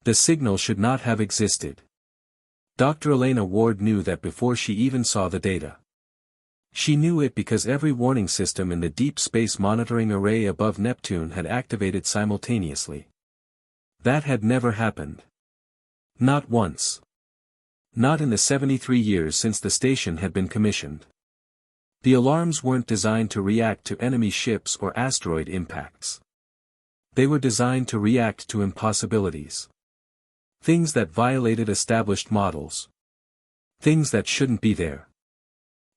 The signal should not have existed. Dr. Elena Ward knew that before she even saw the data. She knew it because every warning system in the Deep Space Monitoring Array above Neptune had activated simultaneously. That had never happened. Not once. Not in the 73 years since the station had been commissioned. The alarms weren't designed to react to enemy ships or asteroid impacts. They were designed to react to impossibilities. Things that violated established models. Things that shouldn't be there.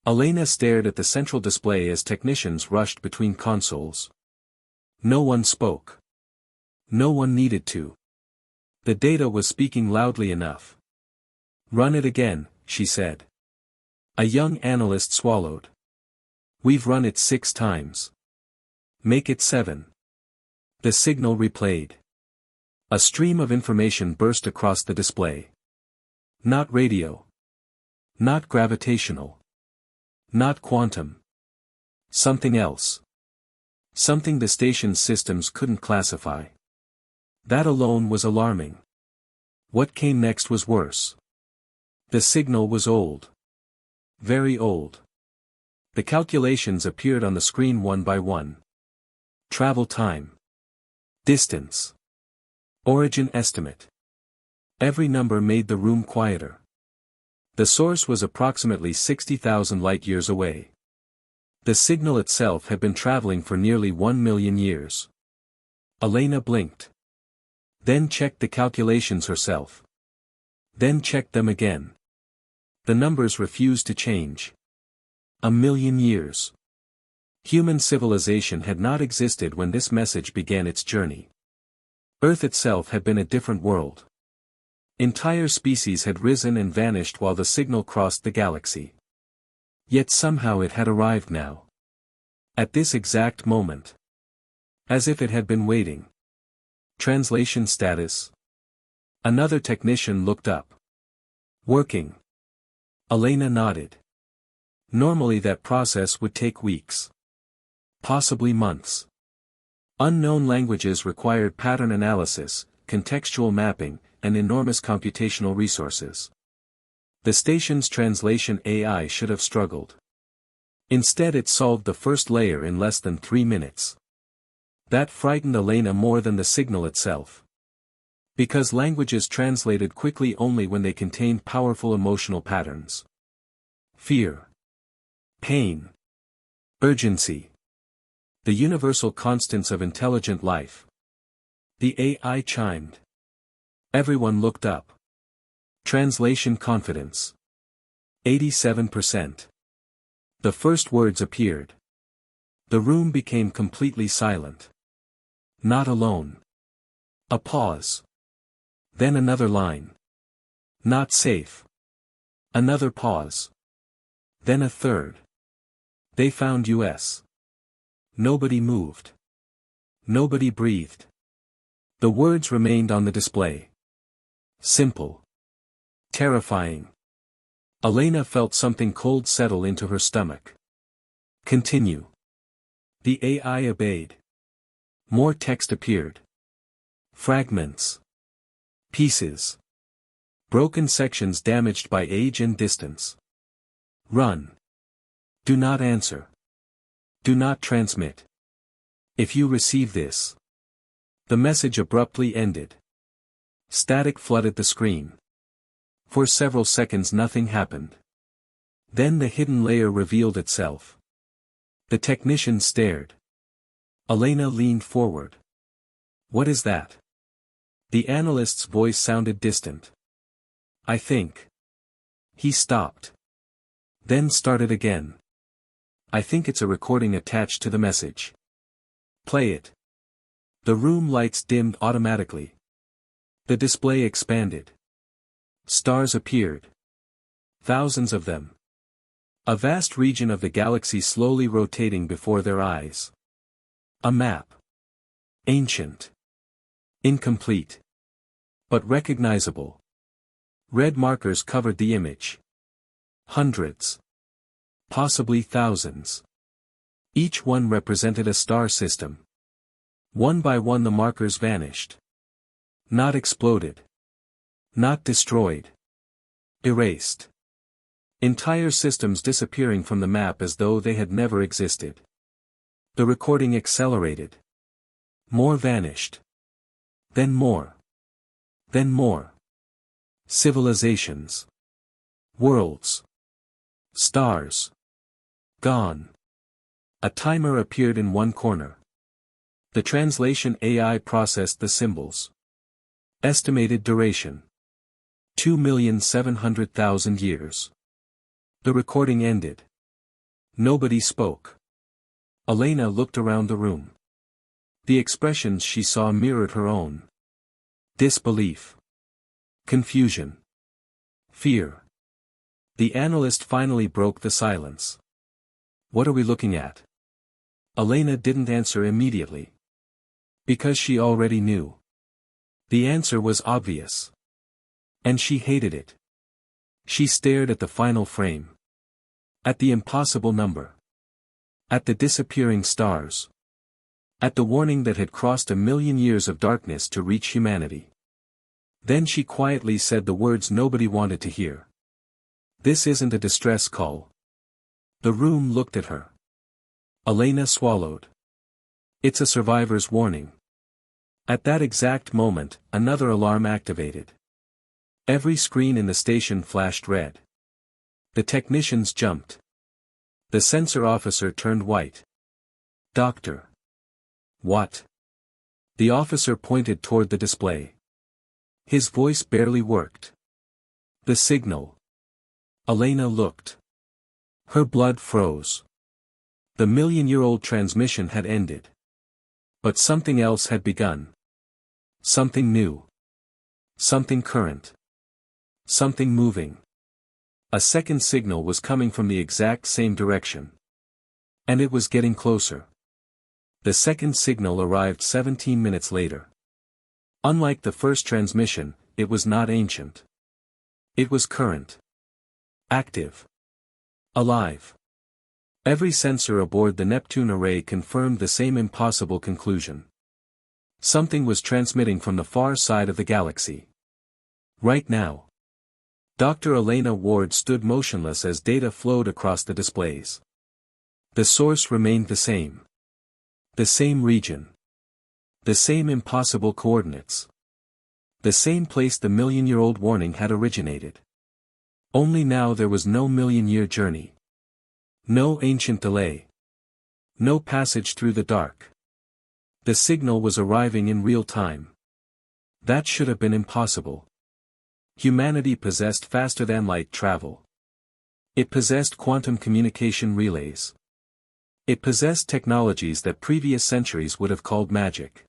Elena stared at the central display as technicians rushed between consoles. No one spoke. No one needed to. The data was speaking loudly enough. "Run it again," she said. A young analyst swallowed. "We've run it 6 times. Make it 7. The signal replayed. A stream of information burst across the display. Not radio. Not gravitational. Not quantum. Something else. Something the station's systems couldn't classify. That alone was alarming. What came next was worse. The signal was old. Very old. The calculations appeared on the screen one by one. Travel time. Distance. Origin estimate. Every number made the room quieter. The source was approximately 60,000 light-years away. The signal itself had been traveling for nearly 1 million years. Elena blinked. Then checked the calculations herself. Then checked them again. The numbers refused to change. 1 million years. Human civilization had not existed when this message began its journey. Earth itself had been a different world. Entire species had risen and vanished while the signal crossed the galaxy. Yet somehow it had arrived now. At this exact moment. As if it had been waiting. Translation status. Another technician looked up. Working. Elena nodded. Normally that process would take weeks. Possibly months. Unknown languages required pattern analysis, contextual mapping, and enormous computational resources. The station's translation AI should have struggled. Instead it solved the first layer in less than 3 minutes. That frightened Elena more than the signal itself. Because languages translated quickly only when they contained powerful emotional patterns. Fear. Pain. Urgency. The universal constants of intelligent life. The AI chimed. Everyone looked up. Translation confidence. 87%. The first words appeared. The room became completely silent. Not alone. A pause. Then another line. Not safe. Another pause. Then a third. They found US. Nobody moved. Nobody breathed. The words remained on the display. Simple. Terrifying. Elena felt something cold settle into her stomach. Continue. The AI obeyed. More text appeared. Fragments. Pieces. Broken sections damaged by age and distance. Run. Do not answer. Do not transmit. If you receive this. The message abruptly ended. Static flooded the screen. For several seconds nothing happened. Then the hidden layer revealed itself. The technician stared. Elena leaned forward. What is that? The analyst's voice sounded distant. I think. He stopped. Then started again. I think it's a recording attached to the message. Play it. The room lights dimmed automatically. The display expanded. Stars appeared. Thousands of them. A vast region of the galaxy slowly rotating before their eyes. A map. Ancient. Incomplete. But recognizable. Red markers covered the image. Hundreds. Possibly thousands. Each one represented a star system. One by one the markers vanished. Not exploded. Not destroyed. Erased. Entire systems disappearing from the map as though they had never existed. The recording accelerated. More vanished. Then more. Then more. Civilizations. Worlds. Stars. Gone. A timer appeared in one corner. The translation AI processed the symbols. Estimated duration. 2,700,000 years. The recording ended. Nobody spoke. Elena looked around the room. The expressions she saw mirrored her own. Disbelief. Confusion. Fear. The analyst finally broke the silence. What are we looking at? Elena didn't answer immediately. Because she already knew. The answer was obvious. And she hated it. She stared at the final frame. At the impossible number. At the disappearing stars. At the warning that had crossed 1,000,000 years of darkness to reach humanity. Then she quietly said the words nobody wanted to hear. This isn't a distress call. The room looked at her. Elena swallowed. It's a survivor's warning. At that exact moment, another alarm activated. Every screen in the station flashed red. The technicians jumped. The sensor officer turned white. Doctor. What? The officer pointed toward the display. His voice barely worked. The signal. Elena looked. Her blood froze. The 1,000,000-year-old transmission had ended. But something else had begun. Something new. Something current. Something moving. A second signal was coming from the exact same direction. And it was getting closer. The second signal arrived 17 minutes later. Unlike the first transmission, it was not ancient. It was current. Active. Alive. Every sensor aboard the Neptune array confirmed the same impossible conclusion. Something was transmitting from the far side of the galaxy. Right now. Dr. Elena Ward stood motionless as data flowed across the displays. The source remained the same. The same region. The same impossible coordinates. The same place the 1,000,000-year-old warning had originated. Only now there was no 1,000,000-year journey. No ancient delay. No passage through the dark. The signal was arriving in real time. That should have been impossible. Humanity possessed faster-than-light travel. It possessed quantum communication relays. It possessed technologies that previous centuries would have called magic.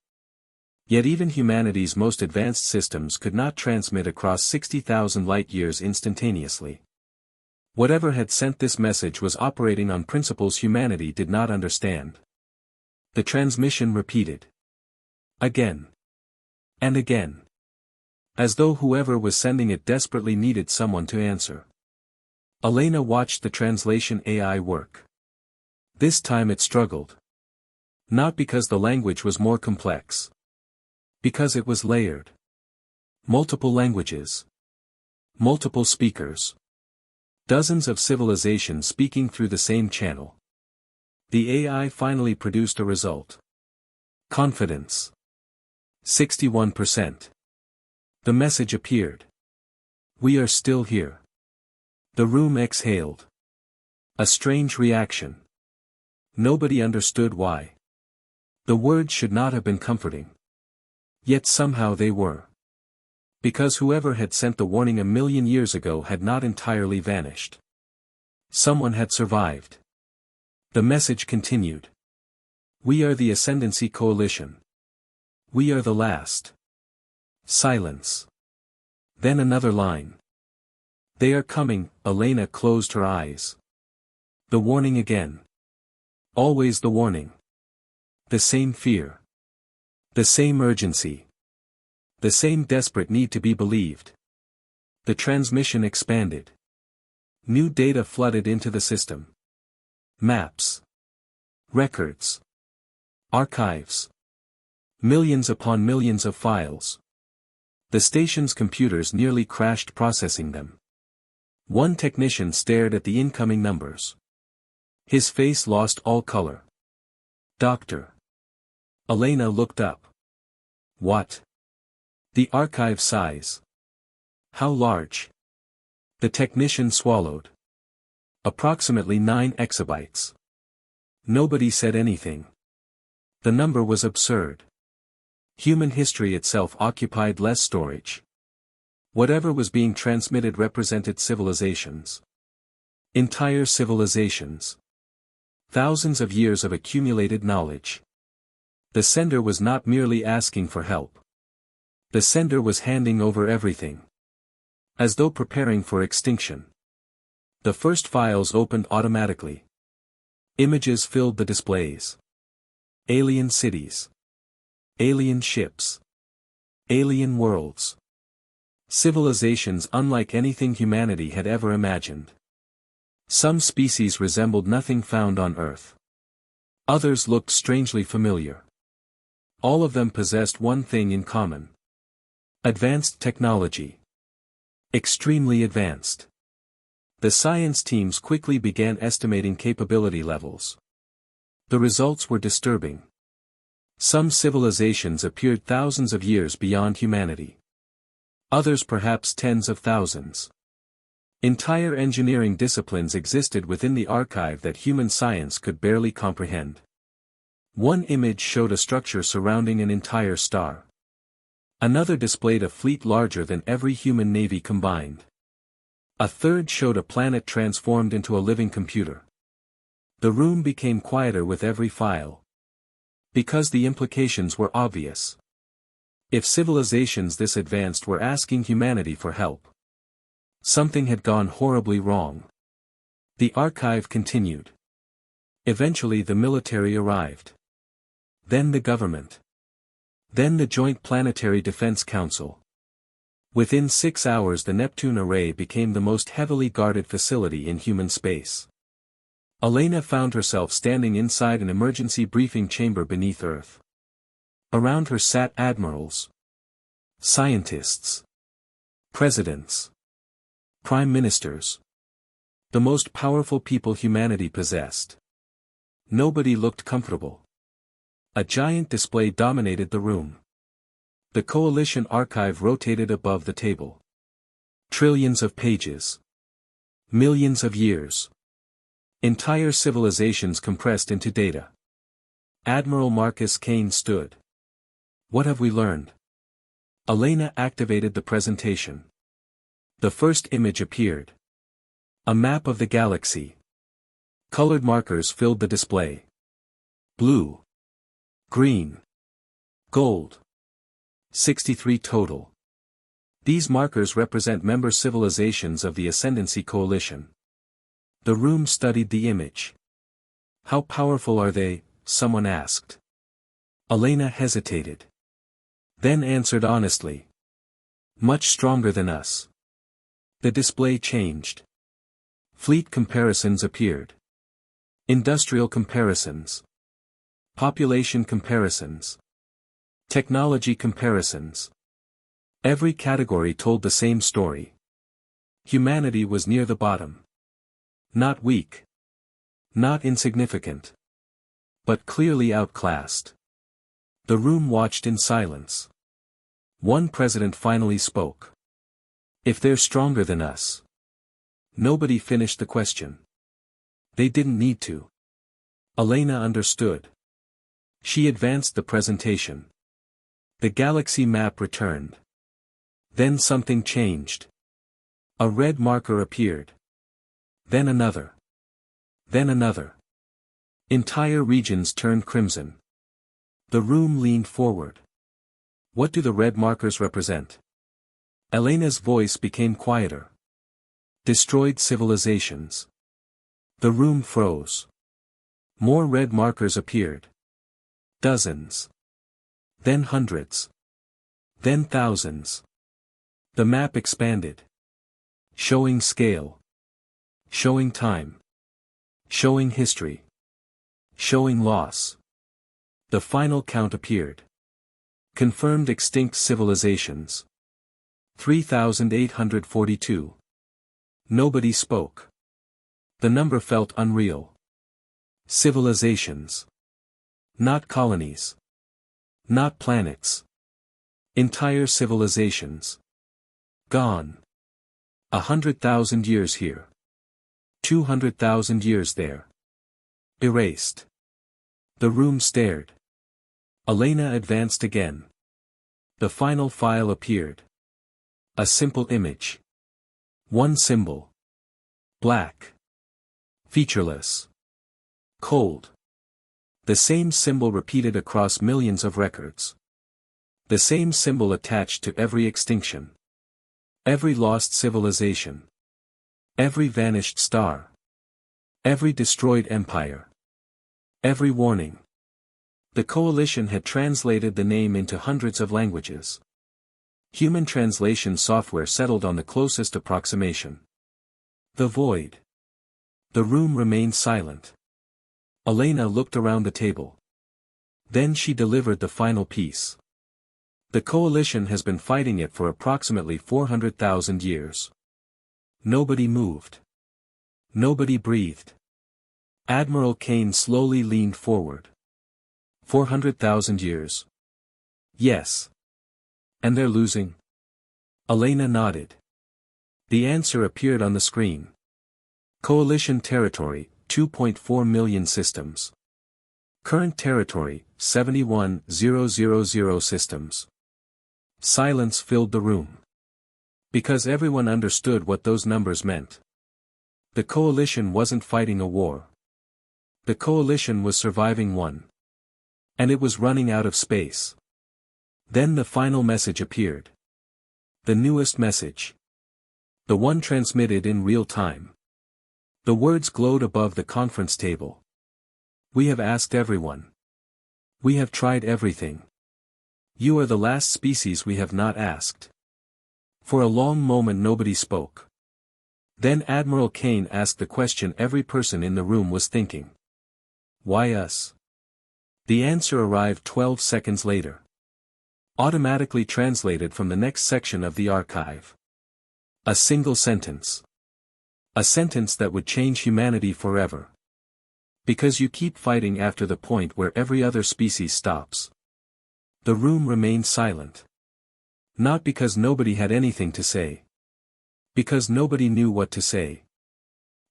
Yet even humanity's most advanced systems could not transmit across 60,000 light-years instantaneously. Whatever had sent this message was operating on principles humanity did not understand. The transmission repeated. Again. And again. As though whoever was sending it desperately needed someone to answer. Elena watched the translation AI work. This time it struggled. Not because the language was more complex. Because it was layered. Multiple languages. Multiple speakers. Dozens of civilizations speaking through the same channel. The AI finally produced a result. Confidence. 61%. The message appeared. We are still here. The room exhaled. A strange reaction. Nobody understood why. The words should not have been comforting. Yet somehow they were. Because whoever had sent the warning 1,000,000 years ago had not entirely vanished. Someone had survived. The message continued. We are the Ascendancy Coalition. We are the last. Silence. Then another line. They are coming. Elena closed her eyes. The warning again. Always the warning. The same fear. The same urgency. The same desperate need to be believed. The transmission expanded. New data flooded into the system. Maps. Records. Archives. Millions upon millions of files. The station's computers nearly crashed processing them. One technician stared at the incoming numbers. His face lost all color. "Doctor." Elena looked up. "What?" "The archive size." "How large?" The technician swallowed. "Approximately 9 exabytes." Nobody said anything. The number was absurd. Human history itself occupied less storage. Whatever was being transmitted represented civilizations. Entire civilizations. Thousands of years of accumulated knowledge. The sender was not merely asking for help. The sender was handing over everything. As though preparing for extinction. The first files opened automatically. Images filled the displays. Alien cities. Alien ships. Alien worlds. Civilizations unlike anything humanity had ever imagined. Some species resembled nothing found on Earth. Others looked strangely familiar. All of them possessed one thing in common. Advanced technology. Extremely advanced. The science teams quickly began estimating capability levels. The results were disturbing. Some civilizations appeared thousands of years beyond humanity. Others perhaps tens of thousands. Entire engineering disciplines existed within the archive that human science could barely comprehend. One image showed a structure surrounding an entire star. Another displayed a fleet larger than every human navy combined. A third showed a planet transformed into a living computer. The room became quieter with every file. Because the implications were obvious. If civilizations this advanced were asking humanity for help, something had gone horribly wrong. The archive continued. Eventually the military arrived. Then the government. Then the Joint Planetary Defense Council. Within 6 hours the Neptune array became the most heavily guarded facility in human space. Elena found herself standing inside an emergency briefing chamber beneath Earth. Around her sat admirals. Scientists. Presidents. Prime ministers. The most powerful people humanity possessed. Nobody looked comfortable. A giant display dominated the room. The Coalition archive rotated above the table. Trillions of pages. Millions of years. Entire civilizations compressed into data. Admiral Marcus Kane stood. What have we learned? Elena activated the presentation. The first image appeared. A map of the galaxy. Colored markers filled the display. Blue. Green. Gold. 63 total. These markers represent member civilizations of the Ascendancy Coalition. The room studied the image. How powerful are they? Someone asked. Elena hesitated. Then answered honestly. Much stronger than us. The display changed. Fleet comparisons appeared. Industrial comparisons. Population comparisons. Technology comparisons. Every category told the same story. Humanity was near the bottom. Not weak. Not insignificant. But clearly outclassed. The room watched in silence. One president finally spoke. If they're stronger than us. Nobody finished the question. They didn't need to. Elena understood. She advanced the presentation. The galaxy map returned. Then something changed. A red marker appeared. Then another. Then another. Entire regions turned crimson. The room leaned forward. What do the red markers represent? Elena's voice became quieter. Destroyed civilizations. The room froze. More red markers appeared. Dozens. Then hundreds. Then thousands. The map expanded. Showing scale. Showing time. Showing history. Showing loss. The final count appeared. Confirmed extinct civilizations. 3,842. Nobody spoke. The number felt unreal. Civilizations. Not colonies. Not planets. Entire civilizations. Gone. 100,000 years here. 200,000 years there. Erased. The room stared. Elena advanced again. The final file appeared. A simple image. One symbol. Black. Featureless. Cold. The same symbol repeated across millions of records. The same symbol attached to every extinction. Every lost civilization. Every vanished star. Every destroyed empire. Every warning. The coalition had translated the name into hundreds of languages. Human translation software settled on the closest approximation. The void. The room remained silent. Elena looked around the table. Then she delivered the final piece. The coalition has been fighting it for approximately 400,000 years. Nobody moved. Nobody breathed. Admiral Kane slowly leaned forward. 400,000 years. Yes. And they're losing? Elena nodded. The answer appeared on the screen. Coalition territory, 2.4 million systems. Current territory, 71,000 systems. Silence filled the room. Because everyone understood what those numbers meant. The coalition wasn't fighting a war. The coalition was surviving one. And it was running out of space. Then the final message appeared. The newest message. The one transmitted in real time. The words glowed above the conference table. We have asked everyone. We have tried everything. You are the last species we have not asked. For a long moment nobody spoke. Then Admiral Kane asked the question every person in the room was thinking. Why us? The answer arrived 12 seconds later. Automatically translated from the next section of the archive. A single sentence. A sentence that would change humanity forever. Because you keep fighting after the point where every other species stops. The room remained silent. Not because nobody had anything to say. Because nobody knew what to say.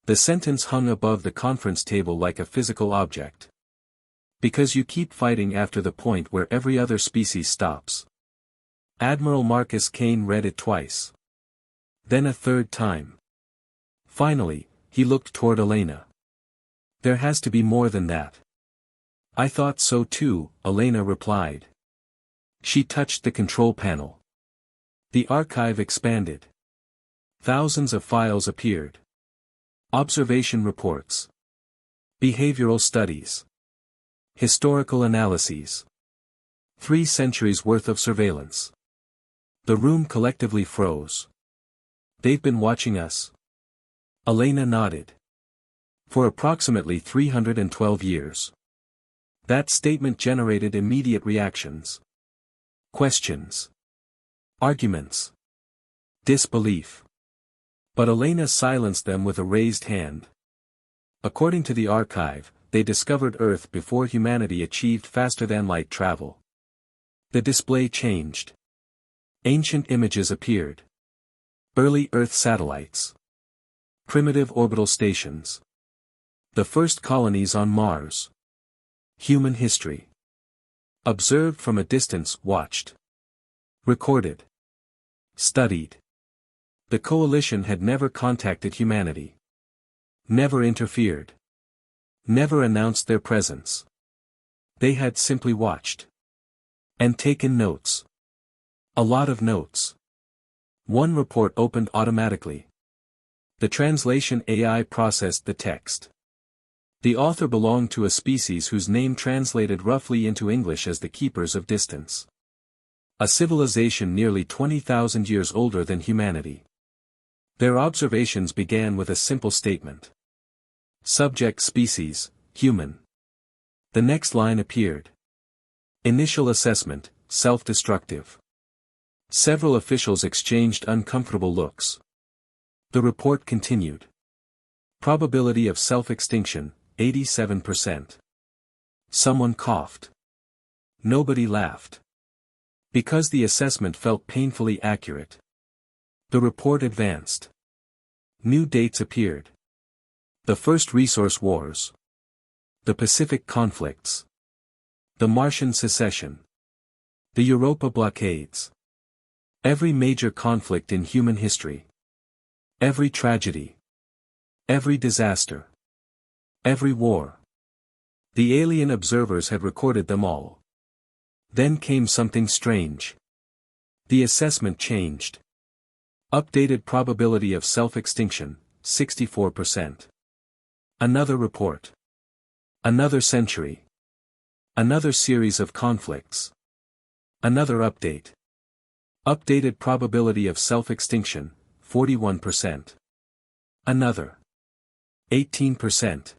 The sentence hung above the conference table like a physical object. Because you keep fighting after the point where every other species stops. Admiral Marcus Kane read it twice. Then a third time. Finally, he looked toward Elena. There has to be more than that. I thought so too, Elena replied. She touched the control panel. The archive expanded. Thousands of files appeared. Observation reports. Behavioral studies. Historical analyses. 3 centuries worth of surveillance. The room collectively froze. They've been watching us. Elena nodded. For approximately 312 years. That statement generated immediate reactions. Questions. Arguments. Disbelief. But Elena silenced them with a raised hand. According to the archive, they discovered Earth before humanity achieved faster-than-light travel. The display changed. Ancient images appeared. Early Earth satellites. Primitive orbital stations. The first colonies on Mars. Human history. Observed from a distance, watched. Recorded. Studied. The coalition had never contacted humanity. Never interfered. Never announced their presence. They had simply watched. And taken notes. A lot of notes. One report opened automatically. The translation AI processed the text. The author belonged to a species whose name translated roughly into English as the Keepers of Distance. A civilization nearly 20,000 years older than humanity. Their observations began with a simple statement. Subject species, human. The next line appeared. Initial assessment, self-destructive. Several officials exchanged uncomfortable looks. The report continued. Probability of self-extinction, 87%. Someone coughed. Nobody laughed. Because the assessment felt painfully accurate. The report advanced. New dates appeared. The First Resource Wars. The Pacific Conflicts. The Martian Secession. The Europa blockades. Every major conflict in human history. Every tragedy. Every disaster. Every war. The alien observers had recorded them all. Then came something strange. The assessment changed. Updated probability of self-extinction, 64%. Another report. Another century. Another series of conflicts. Another update. Updated probability of self-extinction, 41%. Another. 18%.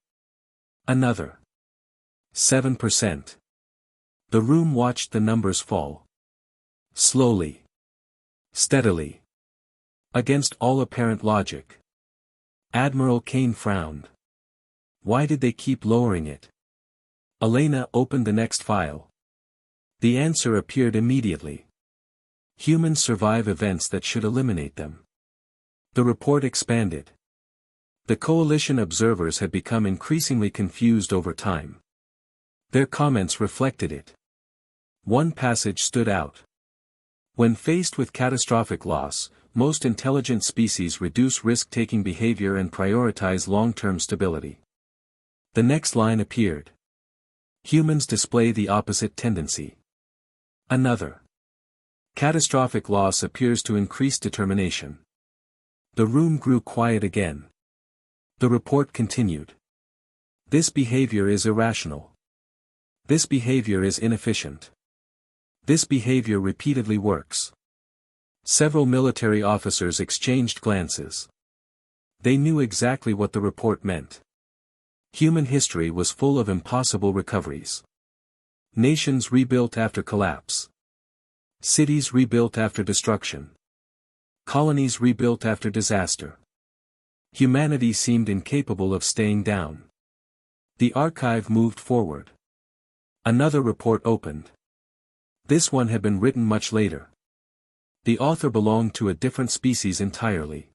Another. 7%. The room watched the numbers fall. Slowly. Steadily. Against all apparent logic. Admiral Kane frowned. Why did they keep lowering it? Elena opened the next file. The answer appeared immediately. Humans survive events that should eliminate them. The report expanded. The coalition observers had become increasingly confused over time. Their comments reflected it. One passage stood out. When faced with catastrophic loss, most intelligent species reduce risk-taking behavior and prioritize long-term stability. The next line appeared. Humans display the opposite tendency. Another. Catastrophic loss appears to increase determination. The room grew quiet again. The report continued. This behavior is irrational. This behavior is inefficient. This behavior repeatedly works. Several military officers exchanged glances. They knew exactly what the report meant. Human history was full of impossible recoveries. Nations rebuilt after collapse. Cities rebuilt after destruction. Colonies rebuilt after disaster. Humanity seemed incapable of staying down. The archive moved forward. Another report opened. This one had been written much later. The author belonged to a different species entirely.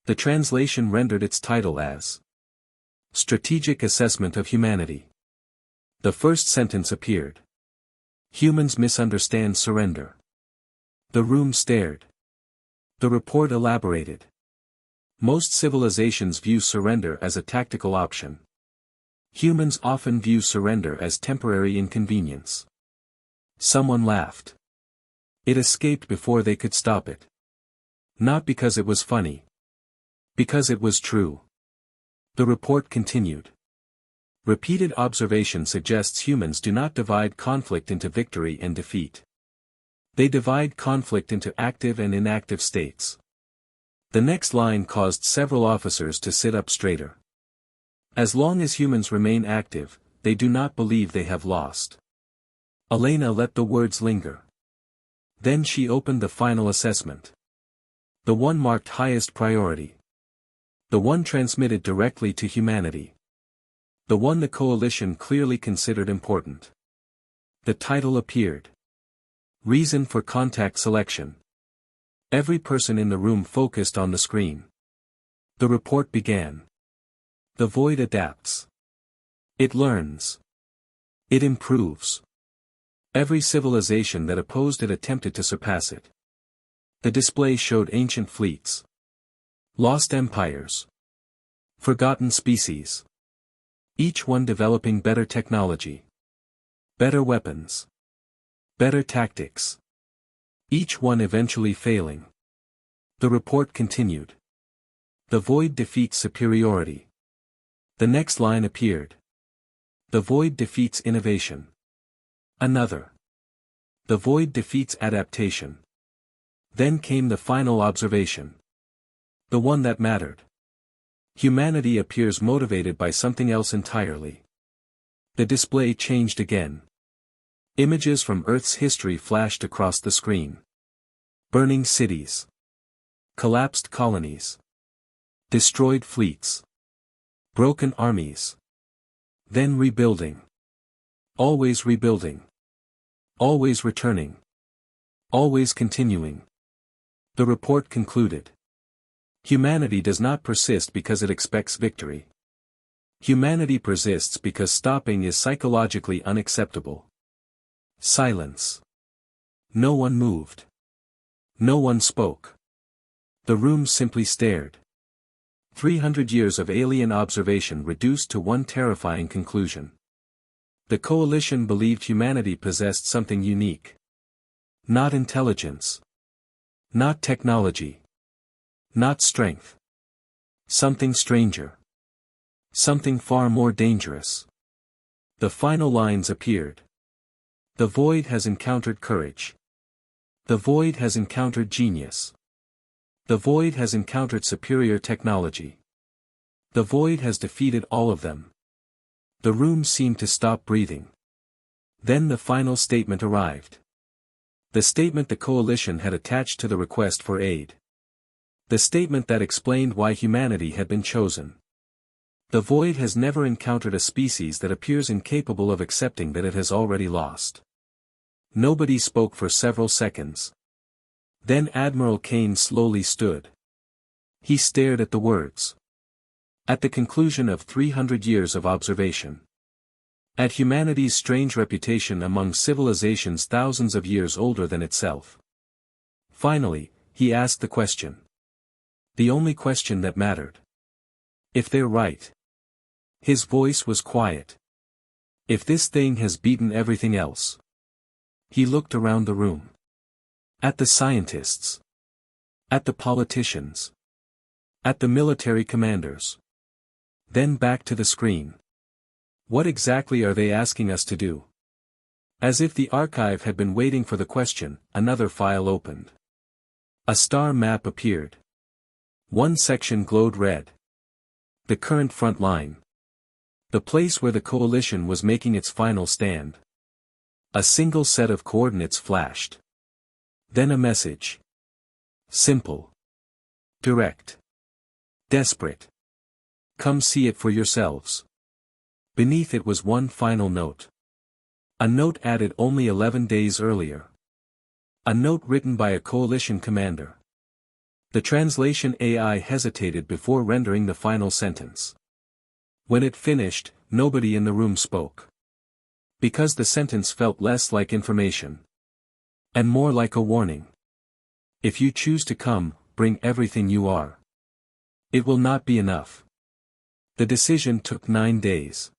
The translation rendered its title as Strategic Assessment of Humanity. The first sentence appeared. Humans misunderstand surrender. The room stared. The report elaborated. Most civilizations view surrender as a tactical option. Humans often view surrender as temporary inconvenience. Someone laughed. It escaped before they could stop it. Not because it was funny. Because it was true. The report continued. Repeated observation suggests humans do not divide conflict into victory and defeat. They divide conflict into active and inactive states. The next line caused several officers to sit up straighter. As long as humans remain active, they do not believe they have lost. Elena let the words linger. Then she opened the final assessment. The one marked highest priority. The one transmitted directly to humanity. The one the coalition clearly considered important. The title appeared. Reason for contact selection. Every person in the room focused on the screen. The report began. The void adapts. It learns. It improves. Every civilization that opposed it attempted to surpass it. The display showed ancient fleets. Lost empires. Forgotten species. Each one developing better technology. Better weapons. Better tactics. Each one eventually failing. The report continued. The void defeats superiority. The next line appeared. The void defeats innovation. Another. The void defeats adaptation. Then came the final observation. The one that mattered. Humanity appears motivated by something else entirely. The display changed again. Images from Earth's history flashed across the screen. Burning cities. Collapsed colonies. Destroyed fleets. Broken armies. Then rebuilding. Always rebuilding. Always returning. Always continuing. The report concluded. Humanity does not persist because it expects victory. Humanity persists because stopping is psychologically unacceptable. Silence. No one moved. No one spoke. The room simply stared. 300 years of alien observation reduced to one terrifying conclusion. The coalition believed humanity possessed something unique. Not intelligence. Not technology. Not strength. Something stranger. Something far more dangerous. The final lines appeared. The void has encountered courage. The void has encountered genius. The void has encountered superior technology. The void has defeated all of them. The room seemed to stop breathing. Then the final statement arrived. The statement the coalition had attached to the request for aid. The statement that explained why humanity had been chosen. The void has never encountered a species that appears incapable of accepting that it has already lost. Nobody spoke for several seconds. Then Admiral Kane slowly stood. He stared at the words. At the conclusion of 300 years of observation. At humanity's strange reputation among civilizations thousands of years older than itself. Finally, he asked the question. The only question that mattered. If they're right. His voice was quiet. If this thing has beaten everything else. He looked around the room. At the scientists. At the politicians. At the military commanders. Then back to the screen. What exactly are they asking us to do? As if the archive had been waiting for the question, another file opened. A star map appeared. One section glowed red. The current front line. The place where the coalition was making its final stand. A single set of coordinates flashed. Then a message. Simple. Direct. Desperate. Come see it for yourselves. Beneath it was one final note. A note added only 11 days earlier. A note written by a coalition commander. The translation AI hesitated before rendering the final sentence. When it finished, nobody in the room spoke. Because the sentence felt less like information. And more like a warning. If you choose to come, bring everything you are. It will not be enough. The decision took 9 days.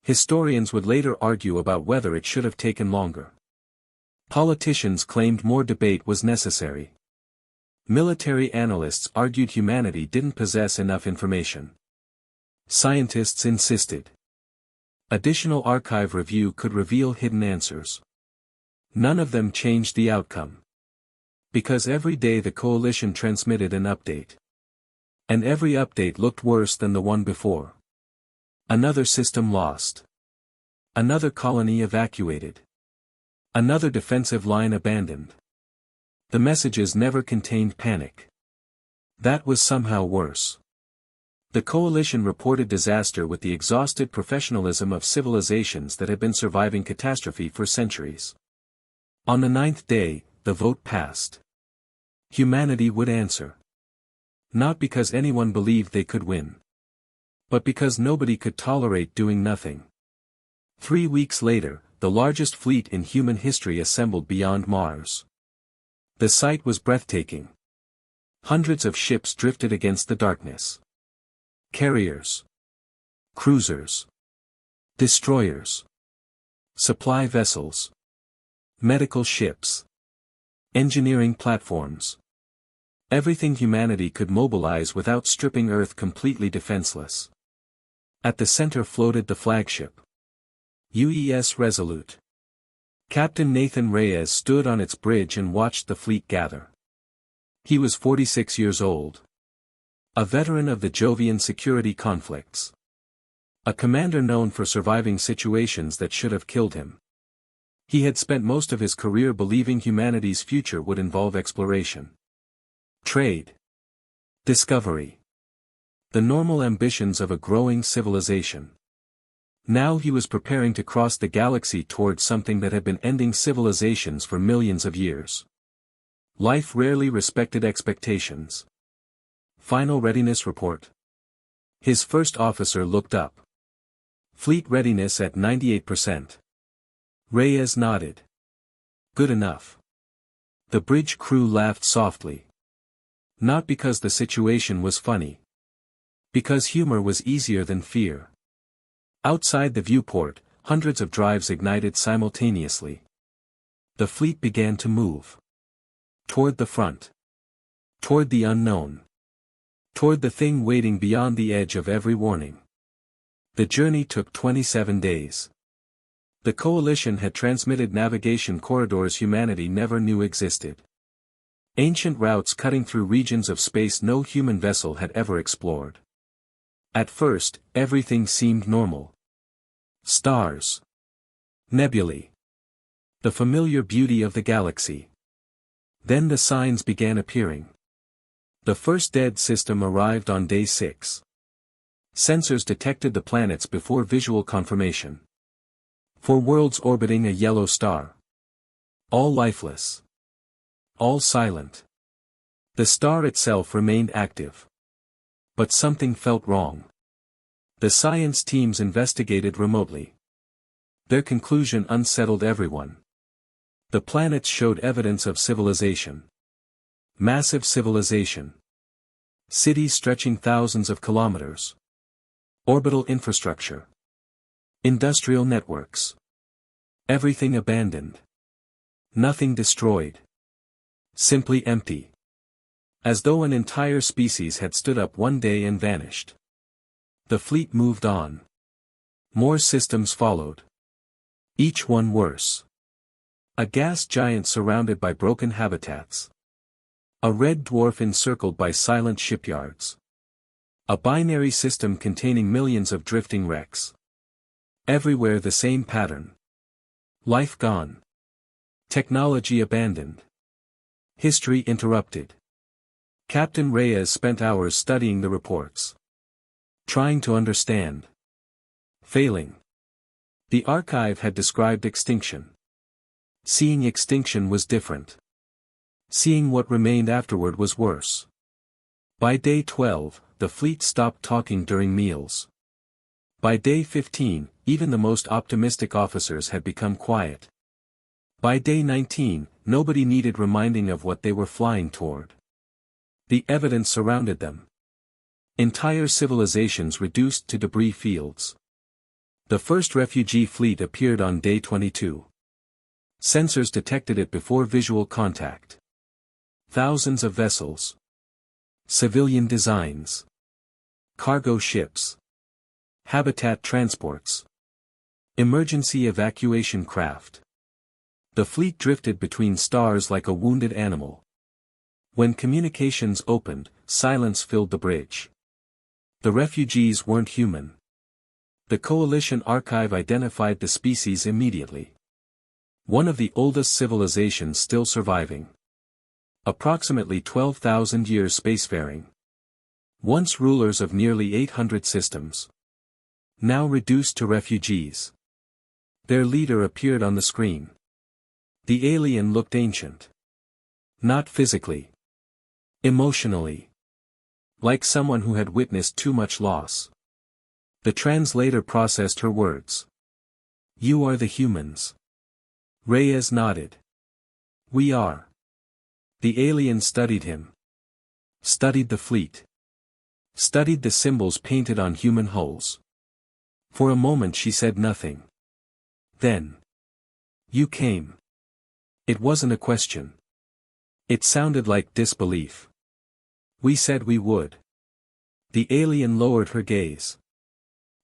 Historians would later argue about whether it should have taken longer. Politicians claimed more debate was necessary. Military analysts argued humanity didn't possess enough information. Scientists insisted. Additional archive review could reveal hidden answers. None of them changed the outcome. Because every day the coalition transmitted an update. And every update looked worse than the one before. Another system lost. Another colony evacuated. Another defensive line abandoned. The messages never contained panic. That was somehow worse. The coalition reported disaster with the exhausted professionalism of civilizations that had been surviving catastrophe for centuries. On the 9th day, the vote passed. Humanity would answer. Not because anyone believed they could win. But because nobody could tolerate doing nothing. 3 weeks later, the largest fleet in human history assembled beyond Mars. The sight was breathtaking. Hundreds of ships drifted against the darkness. Carriers. Cruisers. Destroyers. Supply vessels. Medical ships. Engineering platforms. Everything humanity could mobilize without stripping Earth completely defenseless. At the center floated the flagship. UES Resolute. Captain Nathan Reyes stood on its bridge and watched the fleet gather. He was 46 years old. A veteran of the Jovian security conflicts. A commander known for surviving situations that should have killed him. He had spent most of his career believing humanity's future would involve exploration, trade, discovery, the normal ambitions of a growing civilization. Now he was preparing to cross the galaxy towards something that had been ending civilizations for millions of years. Life rarely respected expectations. Final readiness report. His first officer looked up. Fleet readiness at 98%. Reyes nodded. Good enough. The bridge crew laughed softly. Not because the situation was funny. Because humor was easier than fear. Outside the viewport, hundreds of drives ignited simultaneously. The fleet began to move. Toward the front. Toward the unknown. Toward the thing waiting beyond the edge of every warning. The journey took 27 days. The coalition had transmitted navigation corridors humanity never knew existed. Ancient routes cutting through regions of space no human vessel had ever explored. At first, everything seemed normal. Stars. Nebulae. The familiar beauty of the galaxy. Then the signs began appearing. The first dead system arrived on day 6. Sensors detected the planets before visual confirmation. 4 worlds orbiting a yellow star. All lifeless. All silent. The star itself remained active. But something felt wrong. The science teams investigated remotely. Their conclusion unsettled everyone. The planets showed evidence of civilization. Massive civilization. Cities stretching thousands of kilometers. Orbital infrastructure. Industrial networks. Everything abandoned. Nothing destroyed. Simply empty. As though an entire species had stood up one day and vanished. The fleet moved on. More systems followed. Each one worse. A gas giant surrounded by broken habitats. A red dwarf encircled by silent shipyards. A binary system containing millions of drifting wrecks. Everywhere the same pattern. Life gone. Technology abandoned. History interrupted. Captain Reyes spent hours studying the reports. Trying to understand. Failing. The archive had described extinction. Seeing extinction was different. Seeing what remained afterward was worse. By day 12, the fleet stopped talking during meals. By day 15, even the most optimistic officers had become quiet. By day 19, nobody needed reminding of what they were flying toward. The evidence surrounded them. Entire civilizations reduced to debris fields. The first refugee fleet appeared on day 22. Sensors detected it before visual contact. Thousands of vessels. Civilian designs. Cargo ships. Habitat transports. Emergency evacuation craft. The fleet drifted between stars like a wounded animal. When communications opened, silence filled the bridge. The refugees weren't human. The Coalition archive identified the species immediately. One of the oldest civilizations still surviving. Approximately 12,000 years spacefaring. Once rulers of nearly 800 systems. Now reduced to refugees. Their leader appeared on the screen. The alien looked ancient. Not physically. Emotionally. Like someone who had witnessed too much loss. The translator processed her words. You are the humans. Reyes nodded. We are. The alien studied him. Studied the fleet. Studied the symbols painted on human hulls. For a moment she said nothing. Then. You came. It wasn't a question. It sounded like disbelief. We said we would. The alien lowered her gaze.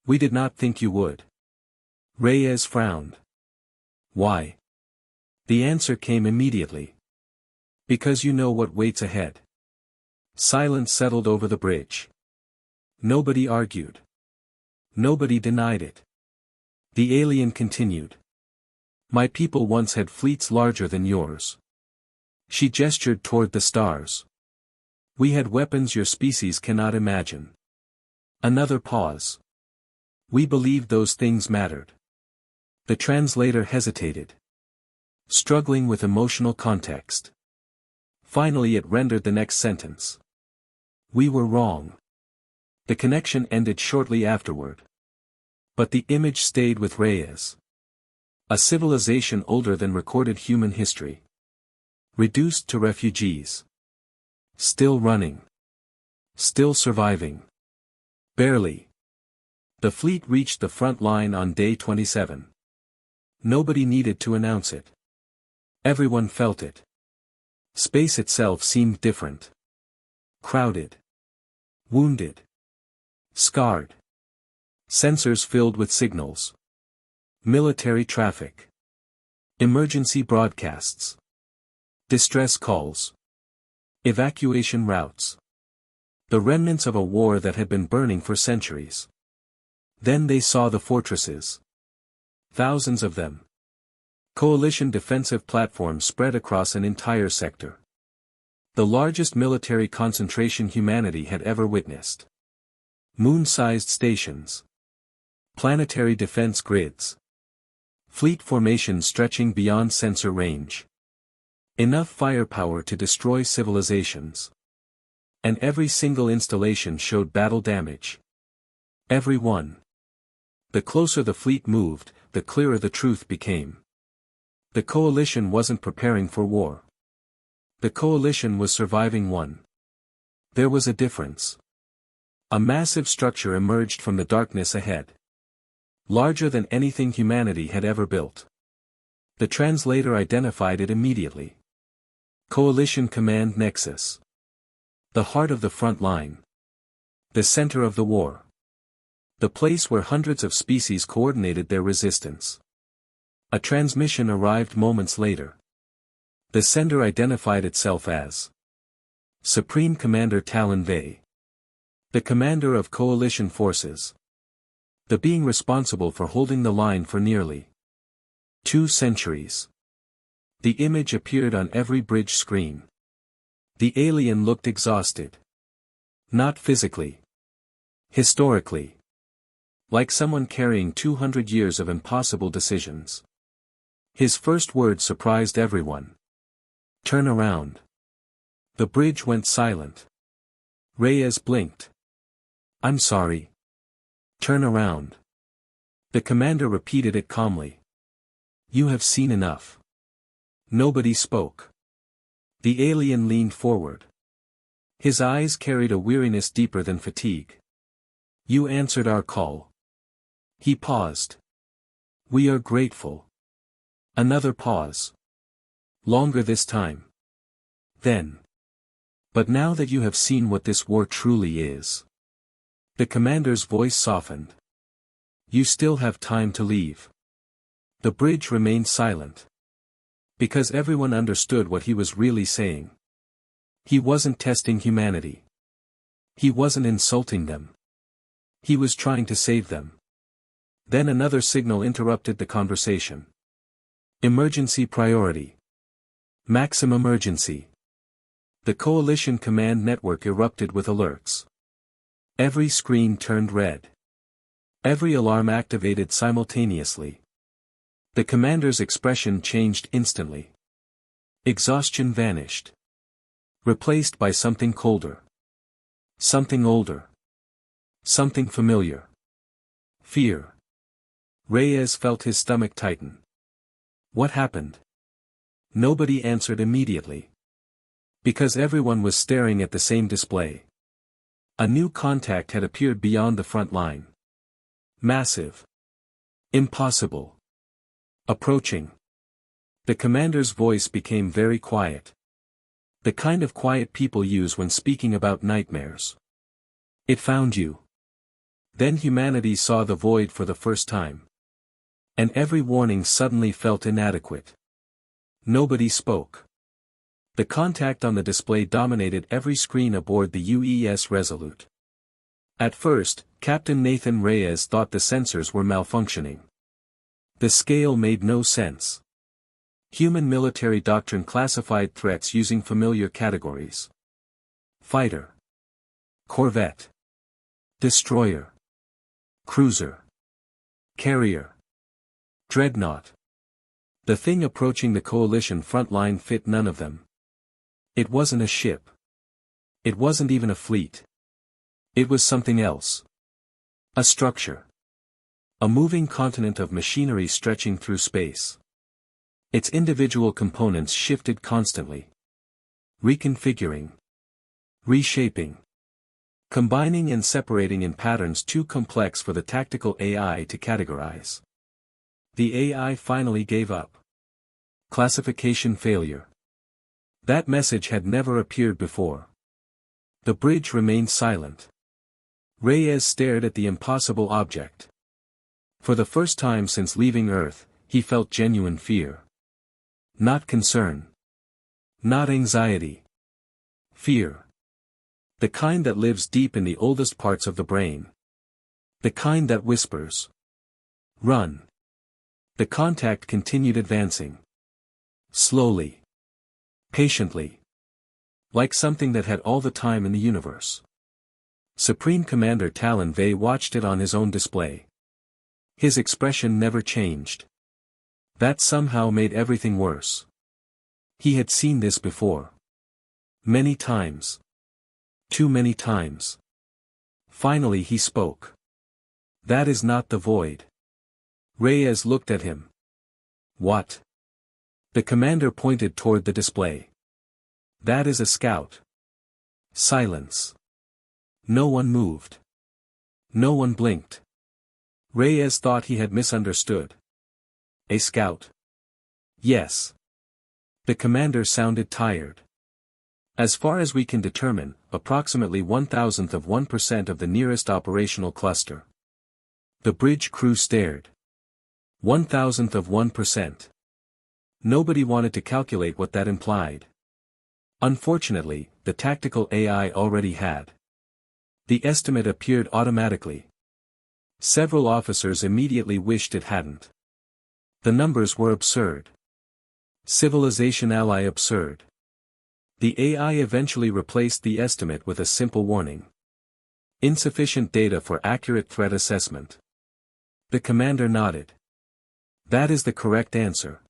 We did not think you would. Reyes frowned. Why? The answer came immediately. Because you know what waits ahead. Silence settled over the bridge. Nobody argued. Nobody denied it. The alien continued. My people once had fleets larger than yours. She gestured toward the stars. We had weapons your species cannot imagine. Another pause. We believed those things mattered. The translator hesitated, struggling with emotional context. Finally it rendered the next sentence. We were wrong. The connection ended shortly afterward. But the image stayed with Reyes. A civilization older than recorded human history. Reduced to refugees. Still running. Still surviving. Barely. The fleet reached the front line on day 27. Nobody needed to announce it. Everyone felt it. Space itself seemed different. Crowded. Wounded. Scarred. Sensors filled with signals. Military traffic. Emergency broadcasts. Distress calls. Evacuation routes. The remnants of a war that had been burning for centuries. Then they saw the fortresses. Thousands of them. Coalition defensive platforms spread across an entire sector. The largest military concentration humanity had ever witnessed. Moon-sized stations. Planetary defense grids. Fleet formations stretching beyond sensor range. Enough firepower to destroy civilizations. And every single installation showed battle damage. Every one. The closer the fleet moved, the clearer the truth became. The coalition wasn't preparing for war. The coalition was surviving one. There was a difference. A massive structure emerged from the darkness ahead. Larger than anything humanity had ever built. The translator identified it immediately. Coalition Command Nexus. The heart of the front line. The center of the war. The place where hundreds of species coordinated their resistance. A transmission arrived moments later. The sender identified itself as Supreme Commander Talon Vey. The commander of coalition forces. The being responsible for holding the line for nearly 2 centuries. The image appeared on every bridge screen. The alien looked exhausted. Not physically. Historically. Like someone carrying 200 years of impossible decisions. His first word surprised everyone. Turn around. The bridge went silent. Reyes blinked. I'm sorry. Turn around. The commander repeated it calmly. You have seen enough. Nobody spoke. The alien leaned forward. His eyes carried a weariness deeper than fatigue. You answered our call. He paused. We are grateful. Another pause. Longer this time. Then. But now that you have seen what this war truly is. The commander's voice softened. You still have time to leave. The bridge remained silent. Because everyone understood what he was really saying. He wasn't testing humanity. He wasn't insulting them. He was trying to save them. Then another signal interrupted the conversation. Emergency priority. Maximum emergency. The coalition command network erupted with alerts. Every screen turned red. Every alarm activated simultaneously. The commander's expression changed instantly. Exhaustion vanished. Replaced by something colder. Something older. Something familiar. Fear. Reyes felt his stomach tighten. What happened? Nobody answered immediately. Because everyone was staring at the same display. A new contact had appeared beyond the front line. Massive. Impossible. Approaching. The commander's voice became very quiet. The kind of quiet people use when speaking about nightmares. It found you. Then humanity saw the void for the first time. And every warning suddenly felt inadequate. Nobody spoke. The contact on the display dominated every screen aboard the UES Resolute. At first, Captain Nathan Reyes thought the sensors were malfunctioning. The scale made no sense. Human military doctrine classified threats using familiar categories. Fighter. Corvette. Destroyer. Cruiser. Carrier. Dreadnought. The thing approaching the coalition front line fit none of them. It wasn't a ship. It wasn't even a fleet. It was something else. A structure. A moving continent of machinery stretching through space. Its individual components shifted constantly. Reconfiguring. Reshaping. Combining and separating in patterns too complex for the tactical AI to categorize. The AI finally gave up. Classification failure. That message had never appeared before. The bridge remained silent. Reyes stared at the impossible object. For the first time since leaving Earth, he felt genuine fear. Not concern. Not anxiety. Fear. The kind that lives deep in the oldest parts of the brain. The kind that whispers. Run. The contact continued advancing. Slowly. Patiently. Like something that had all the time in the universe. Supreme Commander Talon Vey watched it on his own display. His expression never changed. That somehow made everything worse. He had seen this before. Many times. Too many times. Finally he spoke. That is not the void. Reyes looked at him. What? The commander pointed toward the display. That is a scout. Silence. No one moved. No one blinked. Reyes thought he had misunderstood. A scout? Yes. The commander sounded tired. As far as we can determine, approximately 1,000% of the nearest operational cluster. The bridge crew stared. 1,000%. Nobody wanted to calculate what that implied. Unfortunately, the tactical AI already had. The estimate appeared automatically. Several officers immediately wished it hadn't. The numbers were absurd. Civilization ally absurd. The AI eventually replaced the estimate with a simple warning. Insufficient data for accurate threat assessment. The commander nodded. That is the correct answer.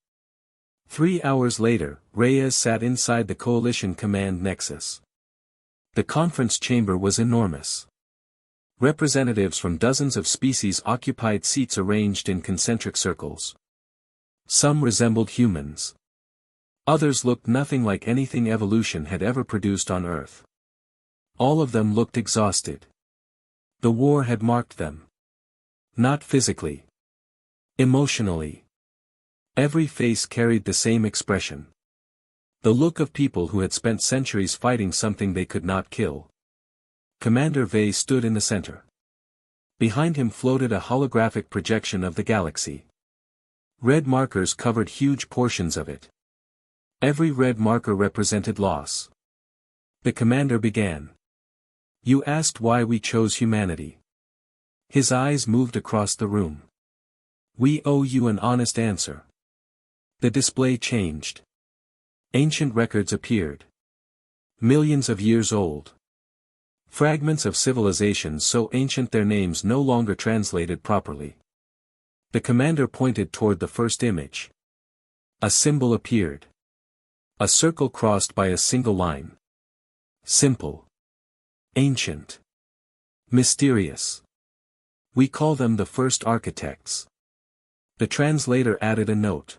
3 hours later, Reyes sat inside the Coalition Command Nexus. The conference chamber was enormous. Representatives from dozens of species occupied seats arranged in concentric circles. Some resembled humans. Others looked nothing like anything evolution had ever produced on Earth. All of them looked exhausted. The war had marked them. Not physically. Emotionally. Every face carried the same expression. The look of people who had spent centuries fighting something they could not kill. Commander Vey stood in the center. Behind him floated a holographic projection of the galaxy. Red markers covered huge portions of it. Every red marker represented loss. The commander began. You asked why we chose humanity. His eyes moved across the room. We owe you an honest answer. The display changed. Ancient records appeared. Millions of years old. Fragments of civilizations so ancient their names no longer translated properly. The commander pointed toward the first image. A symbol appeared. A circle crossed by a single line. Simple. Ancient. Mysterious. We call them the first architects. The translator added a note.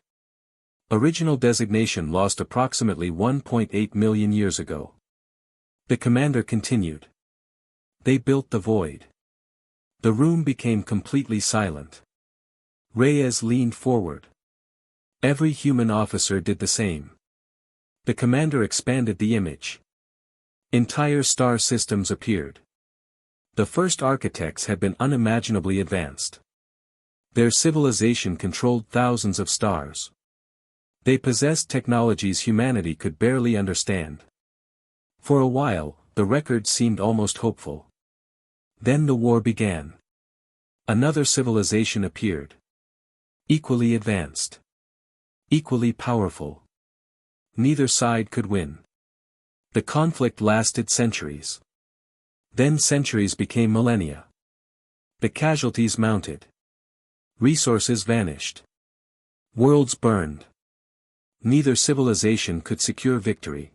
Original designation lost approximately 1.8 million years ago. The commander continued. They built the void. The room became completely silent. Reyes leaned forward. Every human officer did the same. The commander expanded the image. Entire star systems appeared. The first architects had been unimaginably advanced. Their civilization controlled thousands of stars. They possessed technologies humanity could barely understand. For a while, the record seemed almost hopeful. Then the war began. Another civilization appeared. Equally advanced. Equally powerful. Neither side could win. The conflict lasted centuries. Then centuries became millennia. The casualties mounted. Resources vanished. Worlds burned. Neither civilization could secure victory.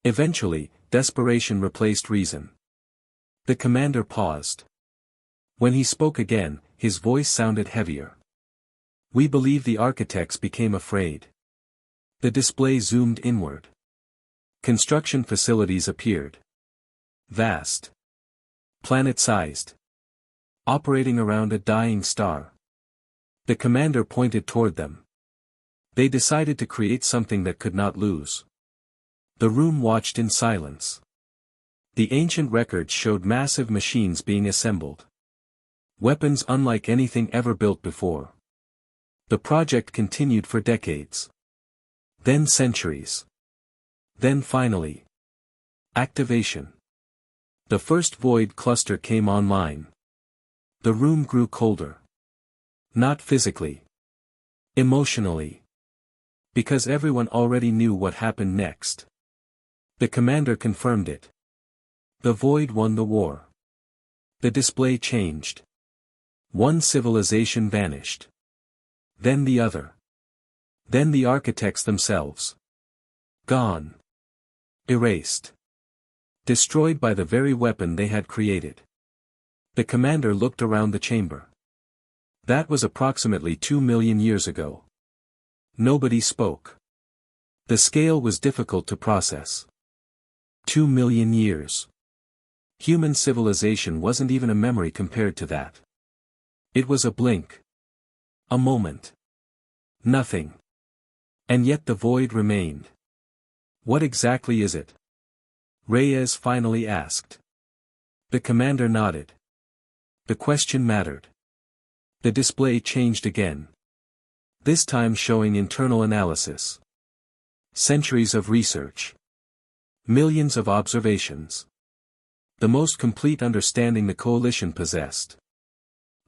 Eventually, desperation replaced reason. The commander paused. When he spoke again, his voice sounded heavier. We believe the architects became afraid. The display zoomed inward. Construction facilities appeared. Vast. Planet-sized. Operating around a dying star. The commander pointed toward them. They decided to create something that could not lose. The room watched in silence. The ancient records showed massive machines being assembled. Weapons unlike anything ever built before. The project continued for decades. Then centuries. Then finally. Activation. The first void cluster came online. The room grew colder. Not physically. Emotionally. Because everyone already knew what happened next. The commander confirmed it. The void won the war. The display changed. One civilization vanished. Then the other. Then the architects themselves. Gone. Erased. Destroyed by the very weapon they had created. The commander looked around the chamber. That was approximately 2 million years ago. Nobody spoke. The scale was difficult to process. 2 million years. Human civilization wasn't even a memory compared to that. It was a blink. A moment. Nothing. And yet the void remained. What exactly is it? Reyes finally asked. The commander nodded. The question mattered. The display changed again. This time showing internal analysis. Centuries of research. Millions of observations. The most complete understanding the coalition possessed.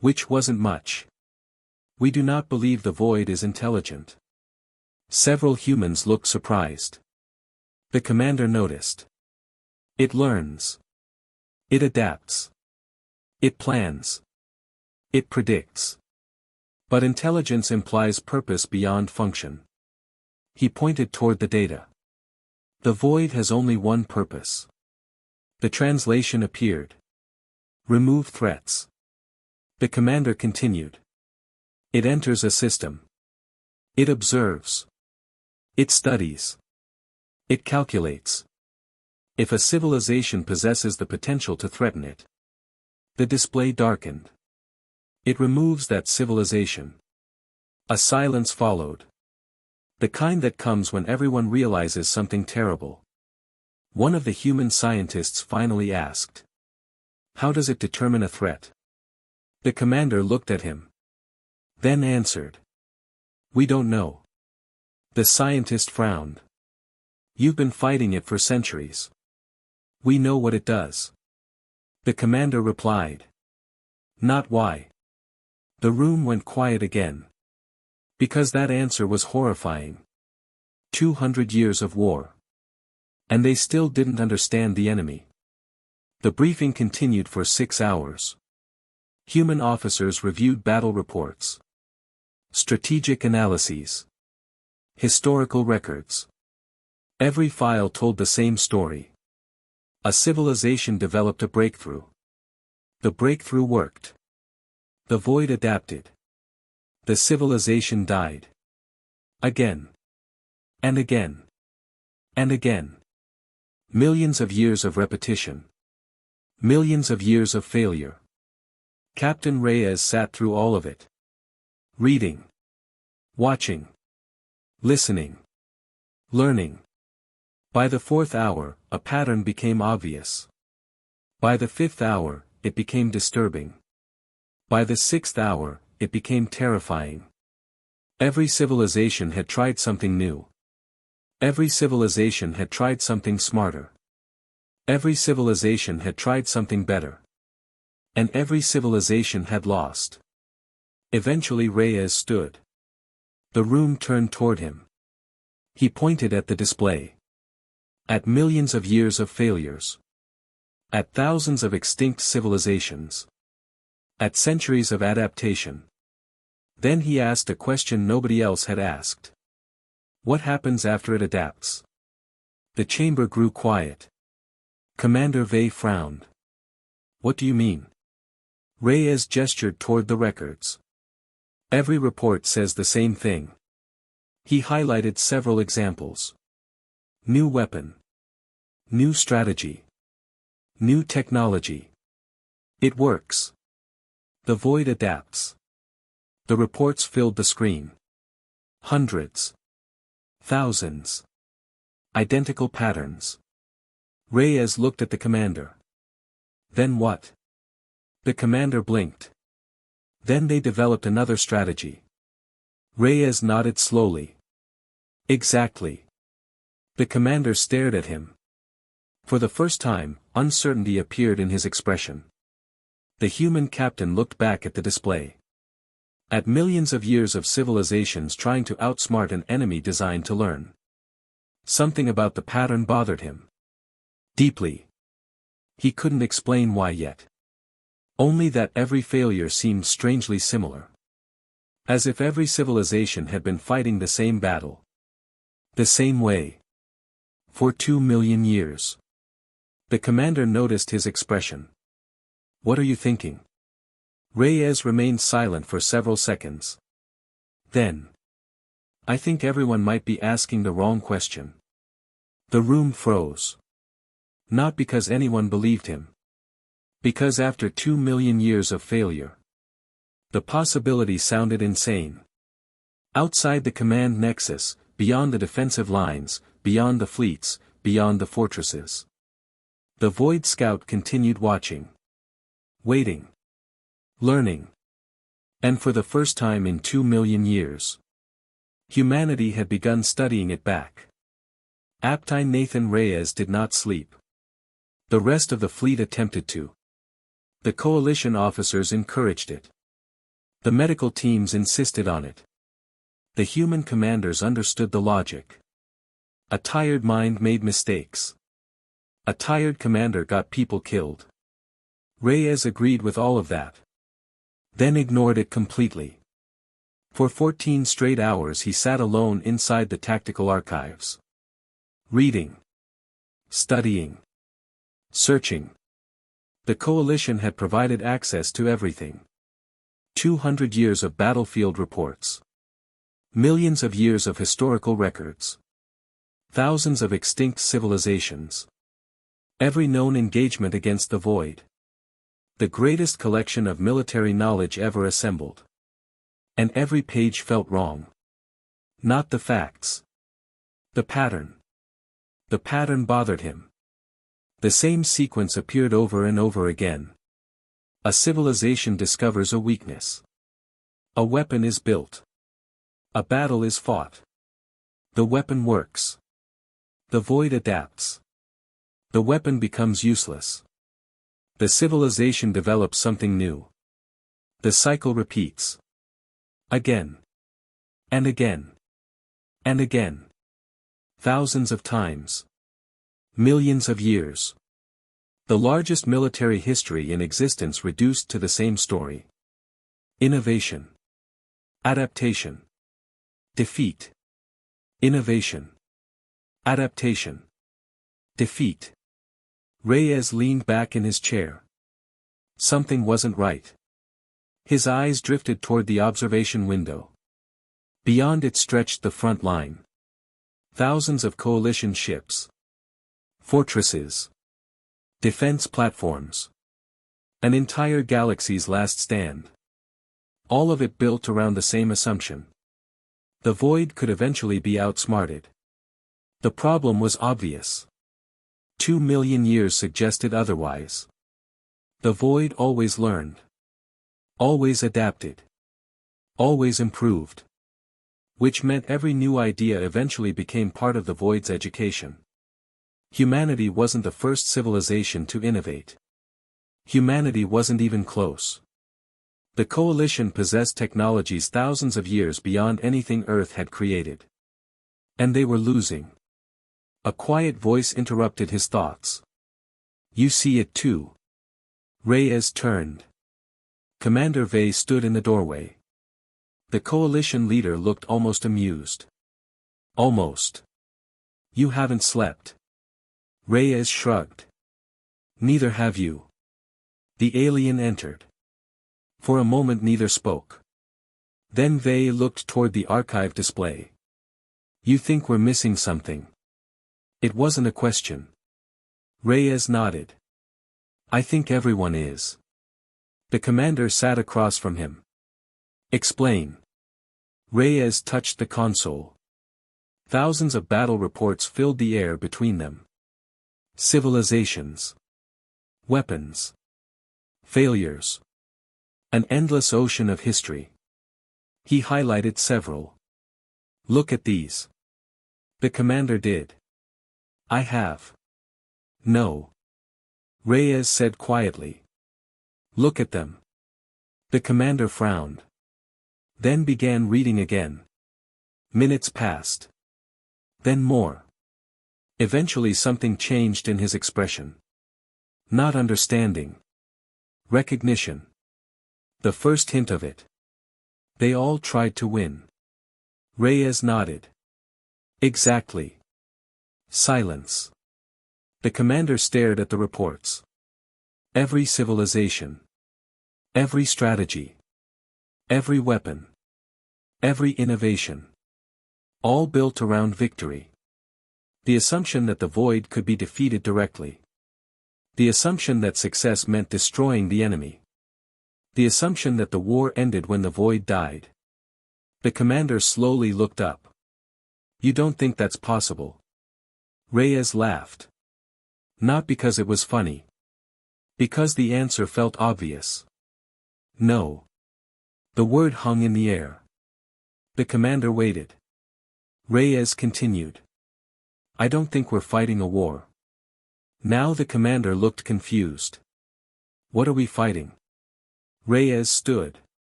Which wasn't much. We do not believe the void is intelligent. Several humans looked surprised. The commander noticed. It learns. It adapts. It plans. It predicts. But intelligence implies purpose beyond function. He pointed toward the data. The void has only one purpose. The translation appeared. Remove threats. The commander continued. It enters a system. It observes. It studies. It calculates. If a civilization possesses the potential to threaten it. The display darkened. It removes that civilization. A silence followed. The kind that comes when everyone realizes something terrible. One of the human scientists finally asked. How does it determine a threat? The commander looked at him. Then answered. We don't know. The scientist frowned. You've been fighting it for centuries. We know what it does. The commander replied. Not why. The room went quiet again. Because that answer was horrifying. 200 years of war. And they still didn't understand the enemy. The briefing continued for 6 hours. Human officers reviewed battle reports. Strategic analyses. Historical records. Every file told the same story. A civilization developed a breakthrough. The breakthrough worked. The void adapted. The civilization died. Again. And again. And again. Millions of years of repetition. Millions of years of failure. Captain Reyes sat through all of it. Reading. Watching. Listening. Learning. By the 4th hour, a pattern became obvious. By the 5th hour, it became disturbing. By the 6th hour, it became terrifying. Every civilization had tried something new. Every civilization had tried something smarter. Every civilization had tried something better. And every civilization had lost. Eventually Reyes stood. The room turned toward him. He pointed at the display. At millions of years of failures. At thousands of extinct civilizations. At centuries of adaptation. Then he asked a question nobody else had asked. What happens after it adapts? The chamber grew quiet. Commander Vey frowned. What do you mean? Reyes gestured toward the records. Every report says the same thing. He highlighted several examples. New weapon. New strategy. New technology. It works. The void adapts. The reports filled the screen. Hundreds. Thousands. Identical patterns. Reyes looked at the commander. Then what? The commander blinked. Then they developed another strategy. Reyes nodded slowly. Exactly. The commander stared at him. For the first time, uncertainty appeared in his expression. The human captain looked back at the display. At millions of years of civilizations trying to outsmart an enemy designed to learn. Something about the pattern bothered him. Deeply. He couldn't explain why yet. Only that every failure seemed strangely similar. As if every civilization had been fighting the same battle. The same way. For 2 million years. The commander noticed his expression. What are you thinking? Reyes remained silent for several seconds. Then. I think everyone might be asking the wrong question. The room froze. Not because anyone believed him. Because after 2 million years of failure. The possibility sounded insane. Outside the command nexus, beyond the defensive lines, beyond the fleets, beyond the fortresses. The Void Scout continued watching. Waiting. Learning. And for the first time in 2 million years. Humanity had begun studying it back. Aptine Nathan Reyes did not sleep. The rest of the fleet attempted to. The coalition officers encouraged it. The medical teams insisted on it. The human commanders understood the logic. A tired mind made mistakes. A tired commander got people killed. Reyes agreed with all of that. Then ignored it completely. For 14 straight hours he sat alone inside the tactical archives. Reading. Studying. Searching. The coalition had provided access to everything. 200 years of battlefield reports. Millions of years of historical records. Thousands of extinct civilizations. Every known engagement against the void. The greatest collection of military knowledge ever assembled. And every page felt wrong. Not the facts. The pattern. The pattern bothered him. The same sequence appeared over and over again. A civilization discovers a weakness. A weapon is built. A battle is fought. The weapon works. The void adapts. The weapon becomes useless. The civilization develops something new. The cycle repeats. Again. And again. And again. Thousands of times. Millions of years. The largest military history in existence reduced to the same story. Innovation. Adaptation. Defeat. Innovation. Adaptation. Defeat. Reyes leaned back in his chair. Something wasn't right. His eyes drifted toward the observation window. Beyond it stretched the front line. Thousands of coalition ships. Fortresses. Defense platforms. An entire galaxy's last stand. All of it built around the same assumption. The void could eventually be outsmarted. The problem was obvious. 2 million years suggested otherwise. The void always learned. Always adapted. Always improved. Which meant every new idea eventually became part of the void's education. Humanity wasn't the first civilization to innovate. Humanity wasn't even close. The coalition possessed technologies thousands of years beyond anything Earth had created. And they were losing. A quiet voice interrupted his thoughts. You see it too. Reyes turned. Commander Vey stood in the doorway. The coalition leader looked almost amused. Almost. You haven't slept. Reyes shrugged. Neither have you. The alien entered. For a moment neither spoke. Then Vey looked toward the archive display. You think we're missing something? It wasn't a question. Reyes nodded. I think everyone is. The commander sat across from him. Explain. Reyes touched the console. Thousands of battle reports filled the air between them. Civilizations. Weapons. Failures. An endless ocean of history. He highlighted several. Look at these. The commander did. I have. No. Reyes said quietly. Look at them. The commander frowned. Then began reading again. Minutes passed. Then more. Eventually something changed in his expression. Not understanding. Recognition. The first hint of it. They all tried to win. Reyes nodded. Exactly. Silence. The commander stared at the reports. Every civilization. Every strategy. Every weapon. Every innovation. All built around victory. The assumption that the void could be defeated directly. The assumption that success meant destroying the enemy. The assumption that the war ended when the void died. The commander slowly looked up. You don't think that's possible? Reyes laughed. Not because it was funny. Because the answer felt obvious. No. The word hung in the air. The commander waited. Reyes continued. I don't think we're fighting a war. Now the commander looked confused. What are we fighting? Reyes stood.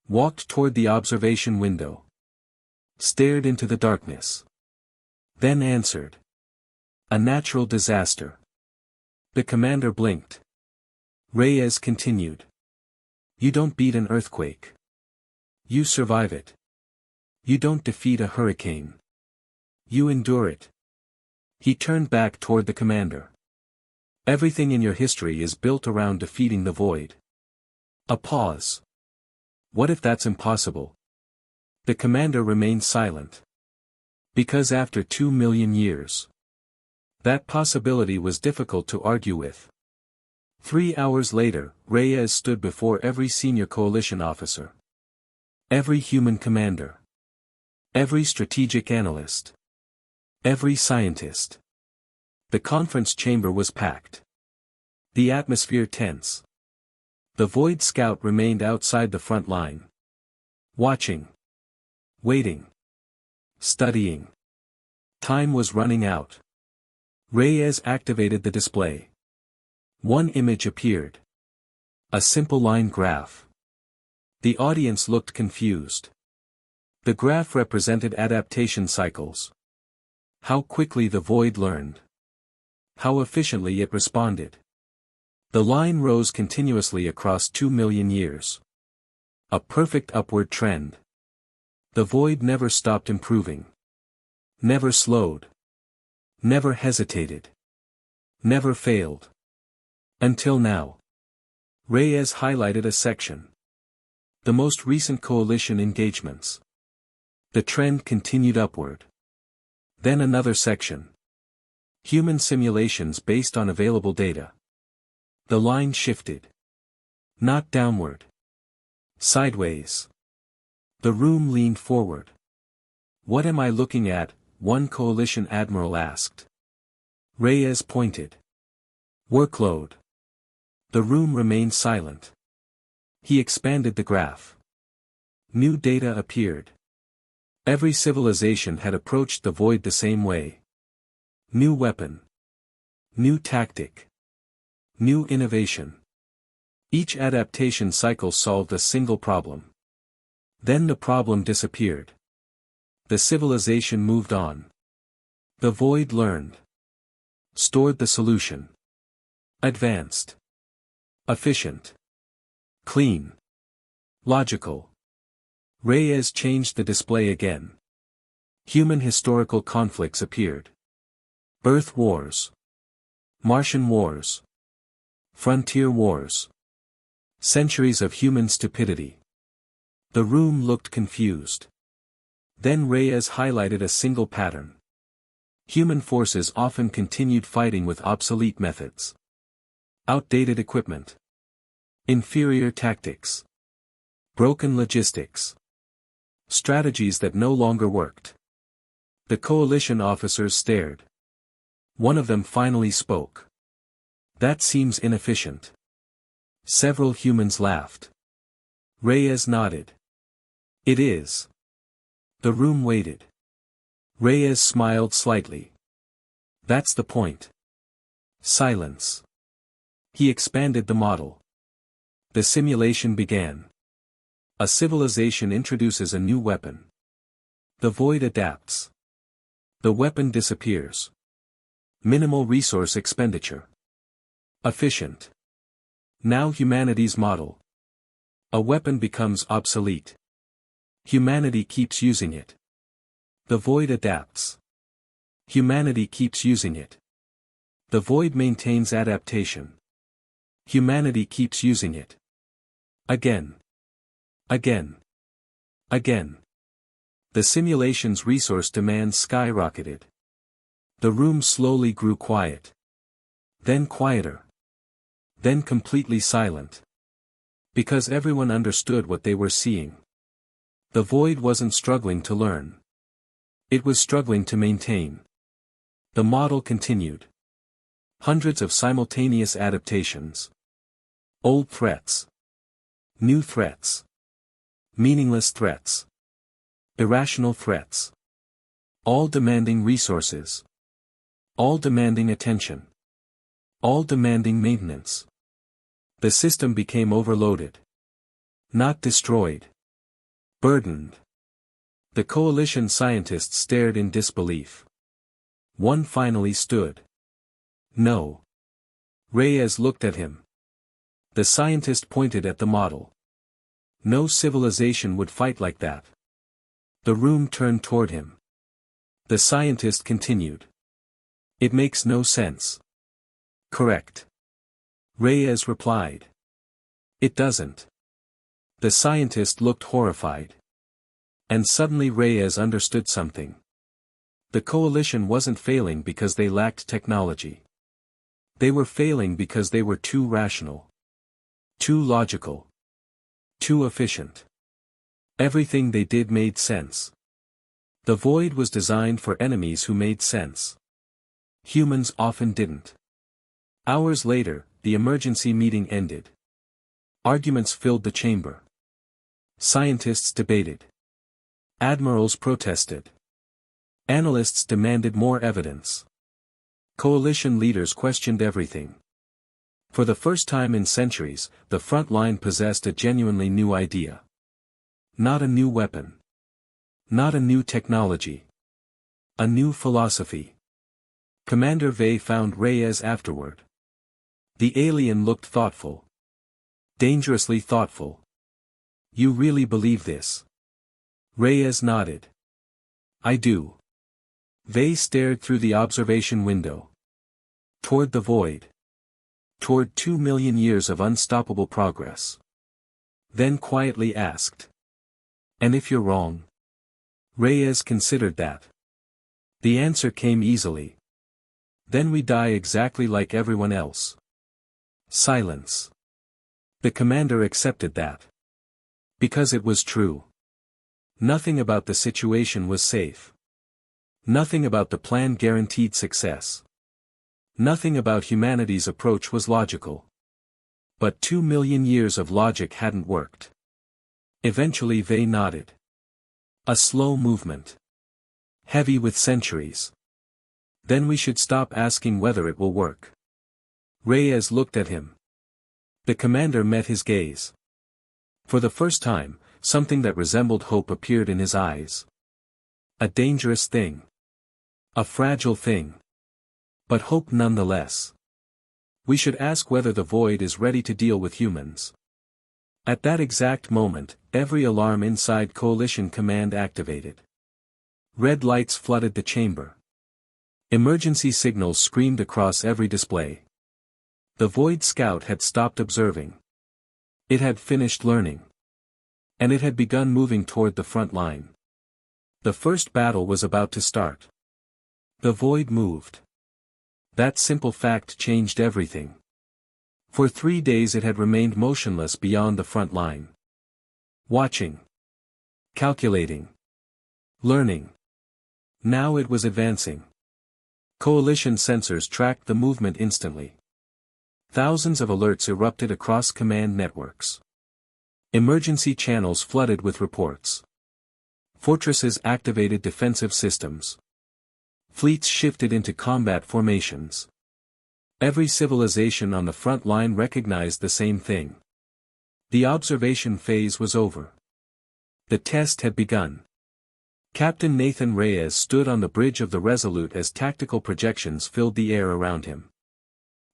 Walked toward the observation window. Stared into the darkness. Then answered. A natural disaster. The commander blinked. Reyes continued. You don't beat an earthquake. You survive it. You don't defeat a hurricane. You endure it. He turned back toward the commander. Everything in your history is built around defeating the void. A pause. What if that's impossible? The commander remained silent. Because after 2 million years. That possibility was difficult to argue with. 3 hours later, Reyes stood before every senior coalition officer. Every human commander. Every strategic analyst. Every scientist. The conference chamber was packed. The atmosphere tense. The Void Scout remained outside the front line. Watching. Waiting. Studying. Time was running out. Reyes activated the display. One image appeared. A simple line graph. The audience looked confused. The graph represented adaptation cycles. How quickly the void learned. How efficiently it responded. The line rose continuously across 2 million years. A perfect upward trend. The void never stopped improving. Never slowed. Never hesitated. Never failed. Until now. Reyes highlighted a section. The most recent coalition engagements. The trend continued upward. Then another section. Human simulations based on available data. The line shifted. Not downward. Sideways. The room leaned forward. What am I looking at? One coalition admiral asked. Reyes pointed. Workload. The room remained silent. He expanded the graph. New data appeared. Every civilization had approached the void the same way. New weapon. New tactic. New innovation. Each adaptation cycle solved a single problem. Then the problem disappeared. The civilization moved on. The void learned. Stored the solution. Advanced. Efficient. Clean. Logical. Reyes changed the display again. Human historical conflicts appeared. Earth wars. Martian wars. Frontier wars. Centuries of human stupidity. The room looked confused. Then Reyes highlighted a single pattern. Human forces often continued fighting with obsolete methods. Outdated equipment. Inferior tactics. Broken logistics. Strategies that no longer worked. The coalition officers stared. One of them finally spoke. That seems inefficient. Several humans laughed. Reyes nodded. It is. The room waited. Reyes smiled slightly. That's the point. Silence. He expanded the model. The simulation began. A civilization introduces a new weapon. The void adapts. The weapon disappears. Minimal resource expenditure. Efficient. Now humanity's model. A weapon becomes obsolete. Humanity keeps using it. The void adapts. Humanity keeps using it. The void maintains adaptation. Humanity keeps using it. Again. Again. Again. The simulation's resource demands skyrocketed. The room slowly grew quiet. Then quieter. Then completely silent. Because everyone understood what they were seeing. The void wasn't struggling to learn. It was struggling to maintain. The model continued. Hundreds of simultaneous adaptations. Old threats. New threats. Meaningless threats. Irrational threats. All demanding resources. All demanding attention. All demanding maintenance. The system became overloaded. Not destroyed. Burdened. The coalition scientists stared in disbelief. One finally stood. No. Reyes looked at him. The scientist pointed at the model. No civilization would fight like that. The room turned toward him. The scientist continued. It makes no sense. Correct. Reyes replied. It doesn't. The scientist looked horrified. And suddenly Reyes understood something. The coalition wasn't failing because they lacked technology. They were failing because they were too rational. Too logical. Too efficient. Everything they did made sense. The void was designed for enemies who made sense. Humans often didn't. Hours later, the emergency meeting ended. Arguments filled the chamber. Scientists debated. Admirals protested. Analysts demanded more evidence. Coalition leaders questioned everything. For the first time in centuries, the front line possessed a genuinely new idea. Not a new weapon. Not a new technology. A new philosophy. Commander Vey found Reyes afterward. The alien looked thoughtful. Dangerously thoughtful. You really believe this? Reyes nodded. I do. Vey stared through the observation window. Toward the void. Toward 2 million years of unstoppable progress. Then quietly asked. And if you're wrong? Reyes considered that. The answer came easily. Then we die exactly like everyone else. Silence. The commander accepted that. Because it was true. Nothing about the situation was safe. Nothing about the plan guaranteed success. Nothing about humanity's approach was logical. But 2 million years of logic hadn't worked. Eventually they nodded. A slow movement. Heavy with centuries. Then we should stop asking whether it will work. Reyes looked at him. The commander met his gaze. For the first time, something that resembled hope appeared in his eyes. A dangerous thing. A fragile thing. But hope nonetheless. We should ask whether the void is ready to deal with humans. At that exact moment, every alarm inside Coalition Command activated. Red lights flooded the chamber. Emergency signals screamed across every display. The Void Scout had stopped observing. It had finished learning. And it had begun moving toward the front line. The first battle was about to start. The Void moved. That simple fact changed everything. For 3 days it had remained motionless beyond the front line. Watching. Calculating. Learning. Now it was advancing. Coalition sensors tracked the movement instantly. Thousands of alerts erupted across command networks. Emergency channels flooded with reports. Fortresses activated defensive systems. Fleets shifted into combat formations. Every civilization on the front line recognized the same thing. The observation phase was over. The test had begun. Captain Nathan Reyes stood on the bridge of the Resolute as tactical projections filled the air around him.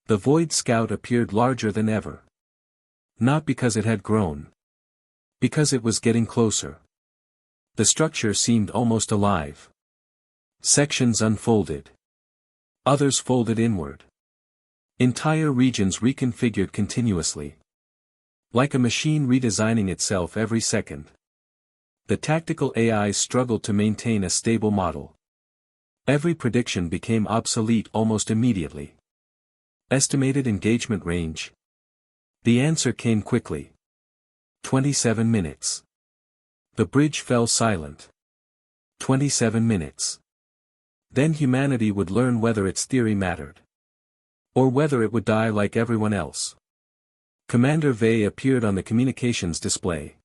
The Void Scout appeared larger than ever. Not because it had grown. Because it was getting closer. The structure seemed almost alive. Sections unfolded. Others folded inward. Entire regions reconfigured continuously. Like a machine redesigning itself every second. The tactical AI struggled to maintain a stable model. Every prediction became obsolete almost immediately. Estimated engagement range. The answer came quickly. 27 minutes. The bridge fell silent. 27 minutes. Then humanity would learn whether its theory mattered. Or whether it would die like everyone else. Commander Vey appeared on the communications display.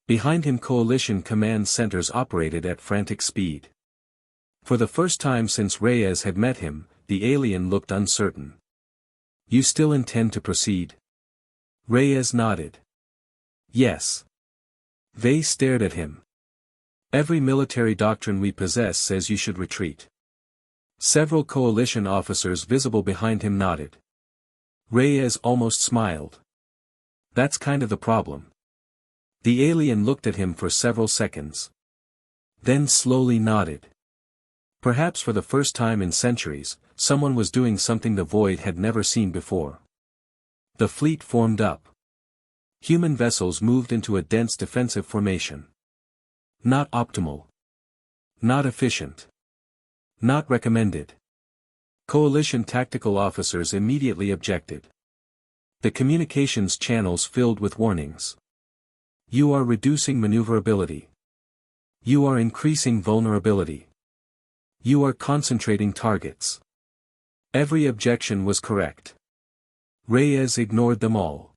Behind him Coalition command centers operated at frantic speed. For the first time since Reyes had met him, the alien looked uncertain. "You still intend to proceed?" Reyes nodded. "Yes." Vey stared at him. "Every military doctrine we possess says you should retreat." Several Coalition officers visible behind him nodded. Reyes almost smiled. "That's kind of the problem." The alien looked at him for several seconds. Then slowly nodded. Perhaps for the first time in centuries, someone was doing something the Void had never seen before. The fleet formed up. Human vessels moved into a dense defensive formation. Not optimal. Not efficient. Not recommended. Coalition tactical officers immediately objected. The communications channels filled with warnings. "You are reducing maneuverability. You are increasing vulnerability. You are concentrating targets." Every objection was correct. Reyes ignored them all.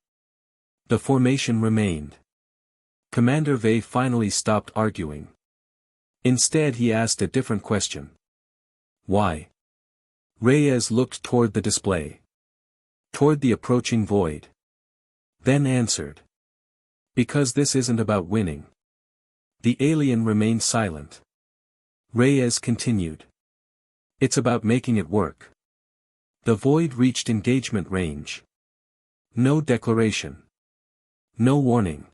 The formation remained. Commander Vey finally stopped arguing. Instead he asked a different question. "Why?" Reyes looked toward the display. Toward the approaching void. Then answered. "Because this isn't about winning." The alien remained silent. Reyes continued. "It's about making it work." The void reached engagement range. No declaration. No warning.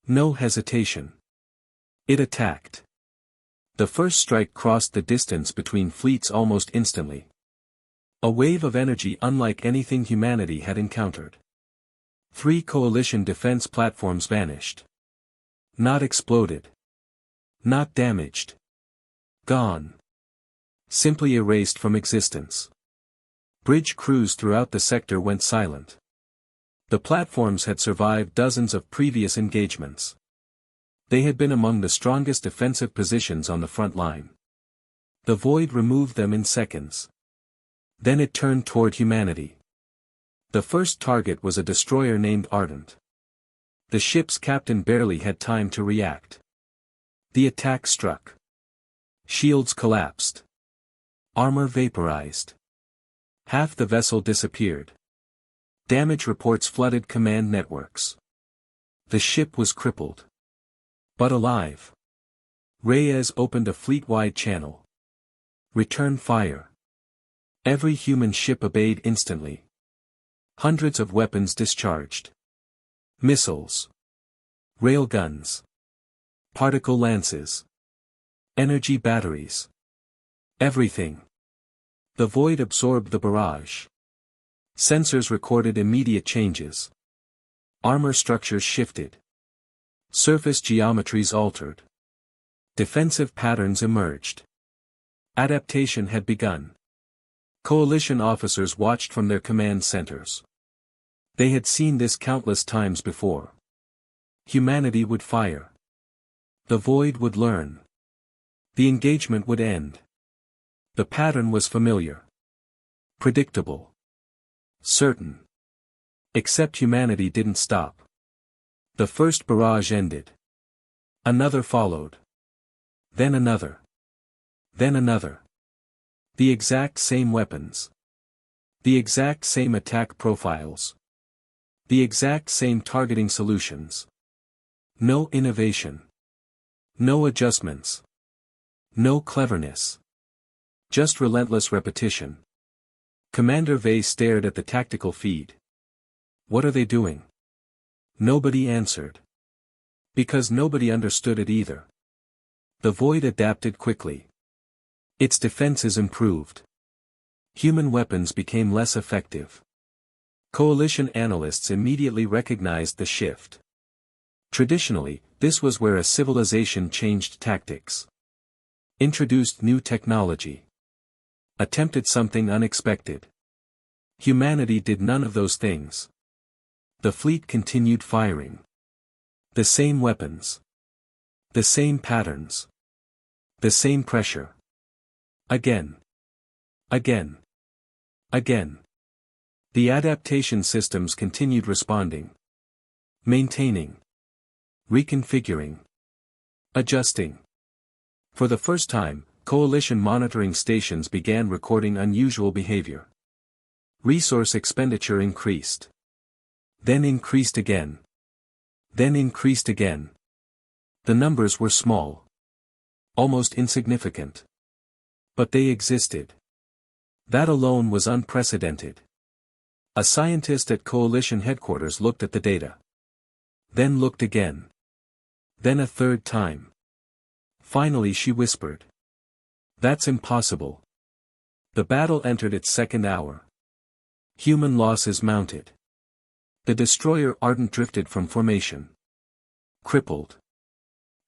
No hesitation. It attacked. The first strike crossed the distance between fleets almost instantly. A wave of energy unlike anything humanity had encountered. 3 Coalition defense platforms vanished. Not exploded. Not damaged. Gone. Simply erased from existence. Bridge crews throughout the sector went silent. The platforms had survived dozens of previous engagements. They had been among the strongest defensive positions on the front line. The void removed them in seconds. Then it turned toward humanity. The first target was a destroyer named Ardent. The ship's captain barely had time to react. The attack struck. Shields collapsed. Armor vaporized. Half the vessel disappeared. Damage reports flooded command networks. The ship was crippled. But alive. Reyes opened a fleet-wide channel. Return fire. Every human ship obeyed instantly. Hundreds of weapons discharged. Missiles. Railguns. Particle lances. Energy batteries. Everything. The void absorbed the barrage. Sensors recorded immediate changes. Armor structures shifted. Surface geometries altered. Defensive patterns emerged. Adaptation had begun. Coalition officers watched from their command centers. They had seen this countless times before. Humanity would fire. The void would learn. The engagement would end. The pattern was familiar. Predictable. Certain. Except humanity didn't stop. The first barrage ended. Another followed. Then another. Then another. The exact same weapons. The exact same attack profiles. The exact same targeting solutions. No innovation. No adjustments. No cleverness. Just relentless repetition. Commander Vey stared at the tactical feed. What are they doing? Nobody answered. Because nobody understood it either. The void adapted quickly. Its defenses improved. Human weapons became less effective. Coalition analysts immediately recognized the shift. Traditionally, this was where a civilization changed tactics. Introduced new technology. Attempted something unexpected. Humanity did none of those things. The fleet continued firing. The same weapons. The same patterns. The same pressure. Again. Again. Again. The adaptation systems continued responding. Maintaining. Reconfiguring. Adjusting. For the first time, coalition monitoring stations began recording unusual behavior. Resource expenditure increased. Then increased again. Then increased again. The numbers were small. Almost insignificant. But they existed. That alone was unprecedented. A scientist at Coalition headquarters looked at the data. Then looked again. Then a third time. Finally she whispered. That's impossible. The battle entered its second hour. Human losses mounted. The destroyer Ardent drifted from formation. Crippled.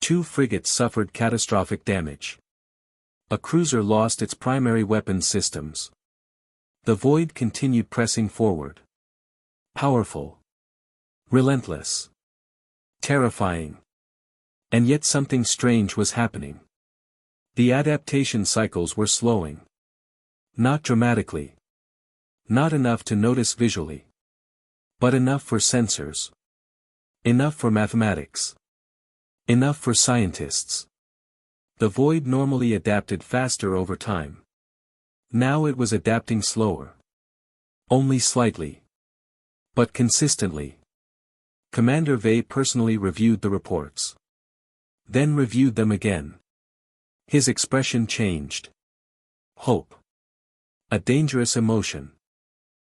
2 frigates suffered catastrophic damage. A cruiser lost its primary weapons systems. The void continued pressing forward. Powerful. Relentless. Terrifying. And yet something strange was happening. The adaptation cycles were slowing. Not dramatically. Not enough to notice visually. But enough for sensors. Enough for mathematics. Enough for scientists. The void normally adapted faster over time. Now it was adapting slower. Only slightly. But consistently. Commander Vey personally reviewed the reports. Then reviewed them again. His expression changed. Hope. A dangerous emotion.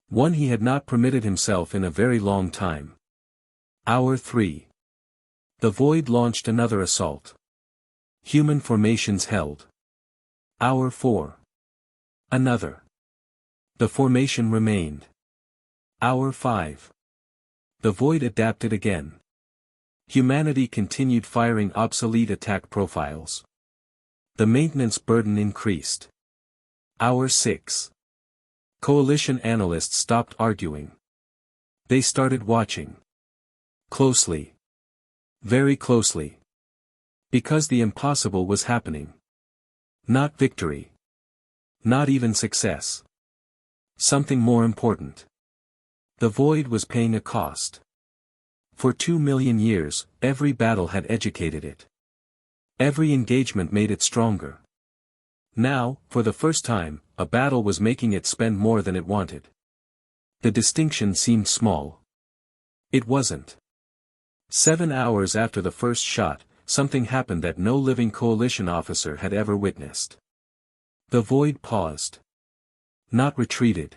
One he had not permitted himself in a very long time. Hour 3. The void launched another assault. Human formations held. Hour 4. Another. The formation remained. Hour 5. The void adapted again. Humanity continued firing obsolete attack profiles. The maintenance burden increased. Hour 6. Coalition analysts stopped arguing. They started watching. Closely. Very closely. Because the impossible was happening. Not victory. Not even success. Something more important. The void was paying a cost. For 2 million years, every battle had educated it. Every engagement made it stronger. Now, for the first time, a battle was making it spend more than it wanted. The distinction seemed small. It wasn't. 7 hours after the first shot, something happened that no living coalition officer had ever witnessed. The void paused. Not retreated.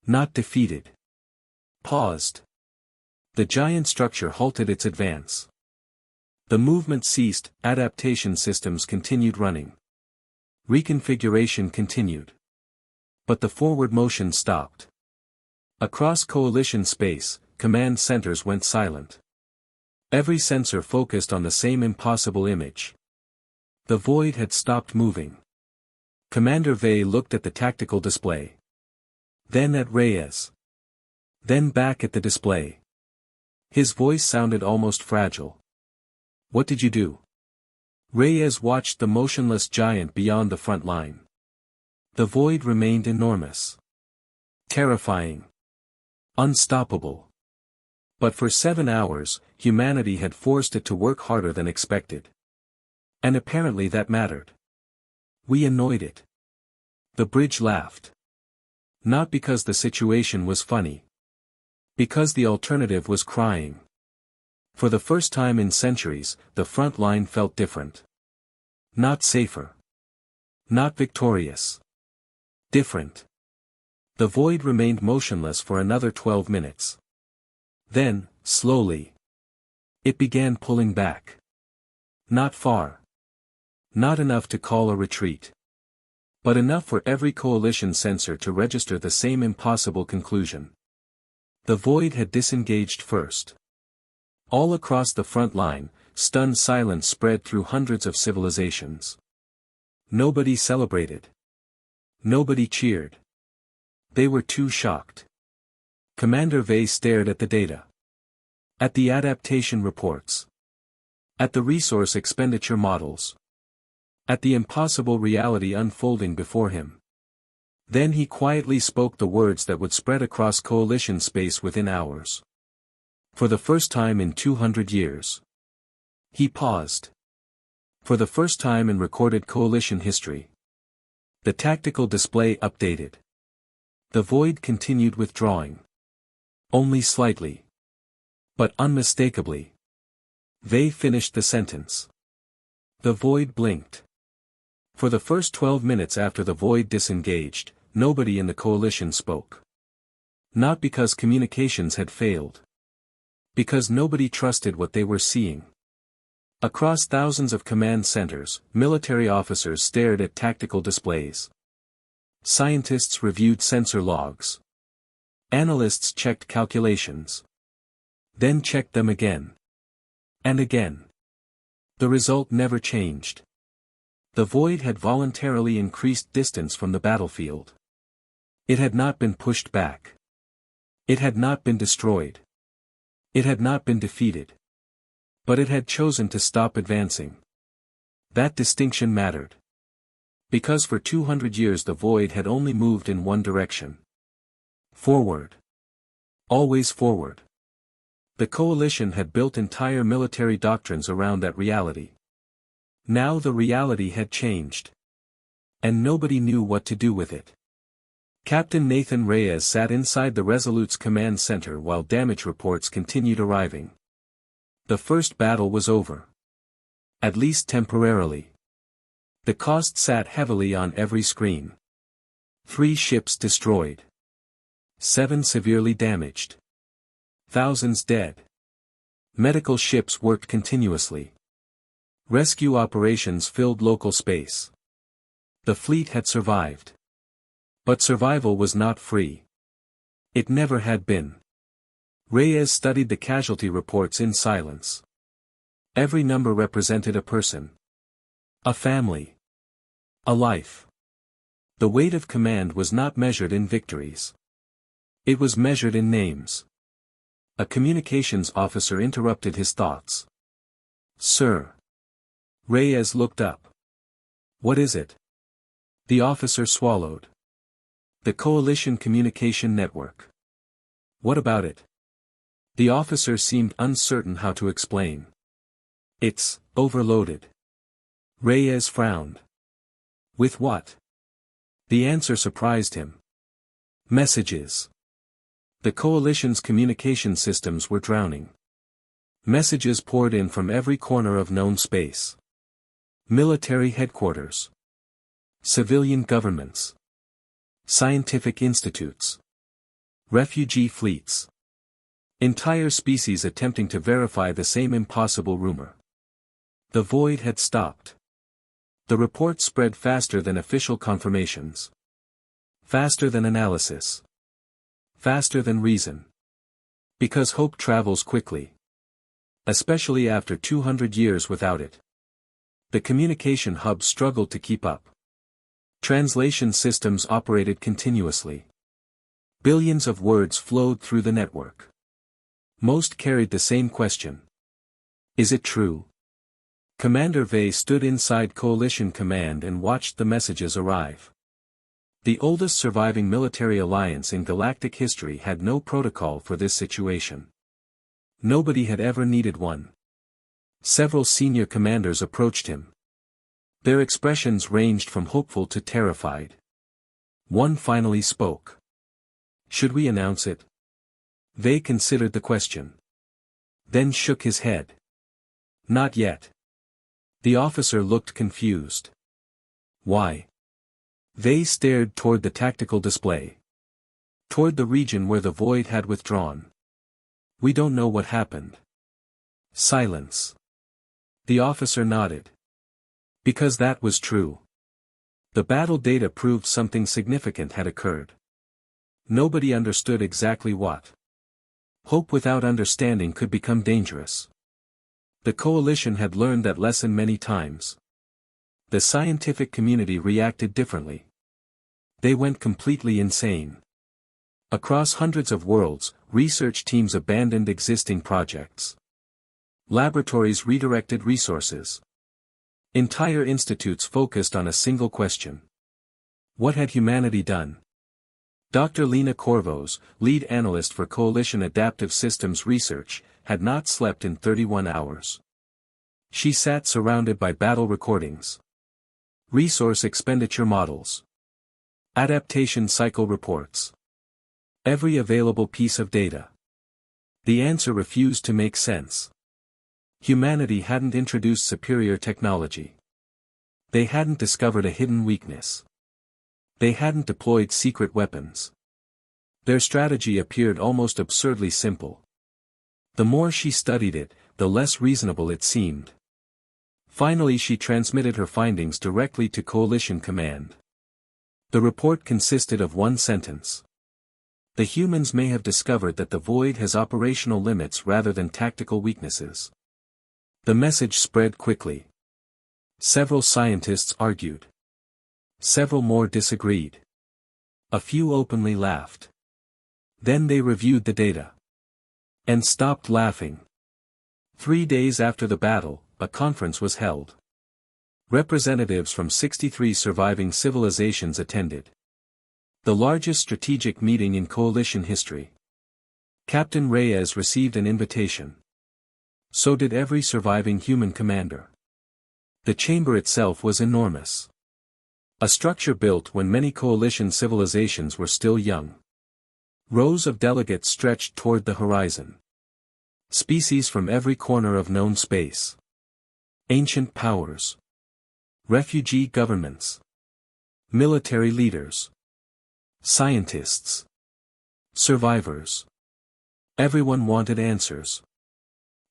Not defeated. Paused. The giant structure halted its advance. The movement ceased, adaptation systems continued running. Reconfiguration continued. But the forward motion stopped. Across coalition space, command centers went silent. Every sensor focused on the same impossible image. The void had stopped moving. Commander Vey looked at the tactical display. Then at Reyes. Then back at the display. His voice sounded almost fragile. "What did you do?" Reyes watched the motionless giant beyond the front line. The void remained enormous. Terrifying. Unstoppable. But for 7 hours, humanity had forced it to work harder than expected. And apparently that mattered. We annoyed it. The bridge laughed. Not because the situation was funny. Because the alternative was crying. For the first time in centuries, the front line felt different. Not safer. Not victorious. Different. The void remained motionless for another 12 minutes. Then, slowly, it began pulling back. Not far. Not enough to call a retreat. But enough for every coalition sensor to register the same impossible conclusion. The void had disengaged first. All across the front line, stunned silence spread through hundreds of civilizations. Nobody celebrated. Nobody cheered. They were too shocked. Commander Vey stared at the data. At the adaptation reports. At the resource expenditure models. At the impossible reality unfolding before him. Then he quietly spoke the words that would spread across coalition space within hours. For the first time in 200 years. He paused. For the first time in recorded coalition history. The tactical display updated. The void continued withdrawing. Only slightly. But unmistakably. Vey finished the sentence. The void blinked. For the first 12 minutes after the void disengaged, nobody in the coalition spoke. Not because communications had failed. Because nobody trusted what they were seeing. Across thousands of command centers, military officers stared at tactical displays. Scientists reviewed sensor logs. Analysts checked calculations. Then checked them again. And again. The result never changed. The void had voluntarily increased distance from the battlefield. It had not been pushed back. It had not been destroyed. It had not been defeated. But it had chosen to stop advancing. That distinction mattered. Because for 200 years the void had only moved in one direction. Forward. Always forward. The coalition had built entire military doctrines around that reality. Now the reality had changed. And nobody knew what to do with it. Captain Nathan Reyes sat inside the Resolute's command center while damage reports continued arriving. The first battle was over. At least temporarily. The cost sat heavily on every screen. 3 ships destroyed. 7 severely damaged. Thousands dead. Medical ships worked continuously. Rescue operations filled local space. The fleet had survived. But survival was not free. It never had been. Reyes studied the casualty reports in silence. Every number represented a person. A family. A life. The weight of command was not measured in victories. It was measured in names. A communications officer interrupted his thoughts. "Sir." Reyes looked up. "What is it?" The officer swallowed. "The Coalition Communication Network." "What about it?" The officer seemed uncertain how to explain. "It's overloaded." Reyes frowned. "With what?" The answer surprised him. "Messages. The coalition's communication systems were drowning. Messages poured in from every corner of known space. Military headquarters. Civilian governments. Scientific institutes. Refugee fleets. Entire species attempting to verify the same impossible rumor. The void had stopped. The report spread faster than official confirmations. Faster than analysis. Faster than reason. Because hope travels quickly. Especially after 200 years without it. The communication hub struggled to keep up. Translation systems operated continuously. Billions of words flowed through the network. Most carried the same question. Is it true? Commander Vey stood inside Coalition Command and watched the messages arrive. The oldest surviving military alliance in galactic history had no protocol for this situation. Nobody had ever needed one. Several senior commanders approached him. Their expressions ranged from hopeful to terrified. One finally spoke. Should we announce it? Vey considered the question. Then shook his head. Not yet. The officer looked confused. Why? Vey stared toward the tactical display. Toward the region where the void had withdrawn. We don't know what happened. Silence. The officer nodded. Because that was true. The battle data proved something significant had occurred. Nobody understood exactly what. Hope without understanding could become dangerous. The coalition had learned that lesson many times. The scientific community reacted differently. They went completely insane. Across hundreds of worlds, research teams abandoned existing projects. Laboratories redirected resources. Entire institutes focused on a single question. What had humanity done? Dr. Lena Corvos, lead analyst for Coalition Adaptive Systems Research, had not slept in 31 hours. She sat surrounded by battle recordings. Resource expenditure models. Adaptation cycle reports. Every available piece of data. The answer refused to make sense. Humanity hadn't introduced superior technology. They hadn't discovered a hidden weakness. They hadn't deployed secret weapons. Their strategy appeared almost absurdly simple. The more she studied it, the less reasonable it seemed. Finally she transmitted her findings directly to Coalition Command. The report consisted of one sentence. The humans may have discovered that the void has operational limits rather than tactical weaknesses. The message spread quickly. Several scientists argued. Several more disagreed. A few openly laughed. Then they reviewed the data. And stopped laughing. 3 days after the battle, a conference was held. Representatives from 63 surviving civilizations attended. The largest strategic meeting in coalition history. Captain Reyes received an invitation. So did every surviving human commander. The chamber itself was enormous. A structure built when many coalition civilizations were still young. Rows of delegates stretched toward the horizon. Species from every corner of known space. Ancient powers. Refugee governments. Military leaders. Scientists. Survivors. Everyone wanted answers.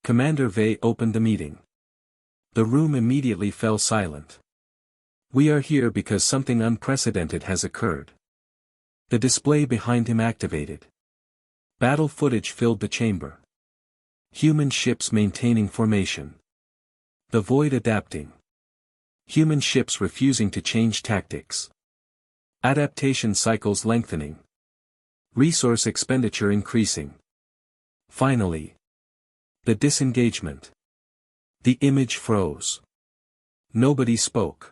Commander Vey opened the meeting. The room immediately fell silent. We are here because something unprecedented has occurred. The display behind him activated. Battle footage filled the chamber. Human ships maintaining formation. The void adapting. Human ships refusing to change tactics. Adaptation cycles lengthening. Resource expenditure increasing. Finally. The disengagement. The image froze. Nobody spoke.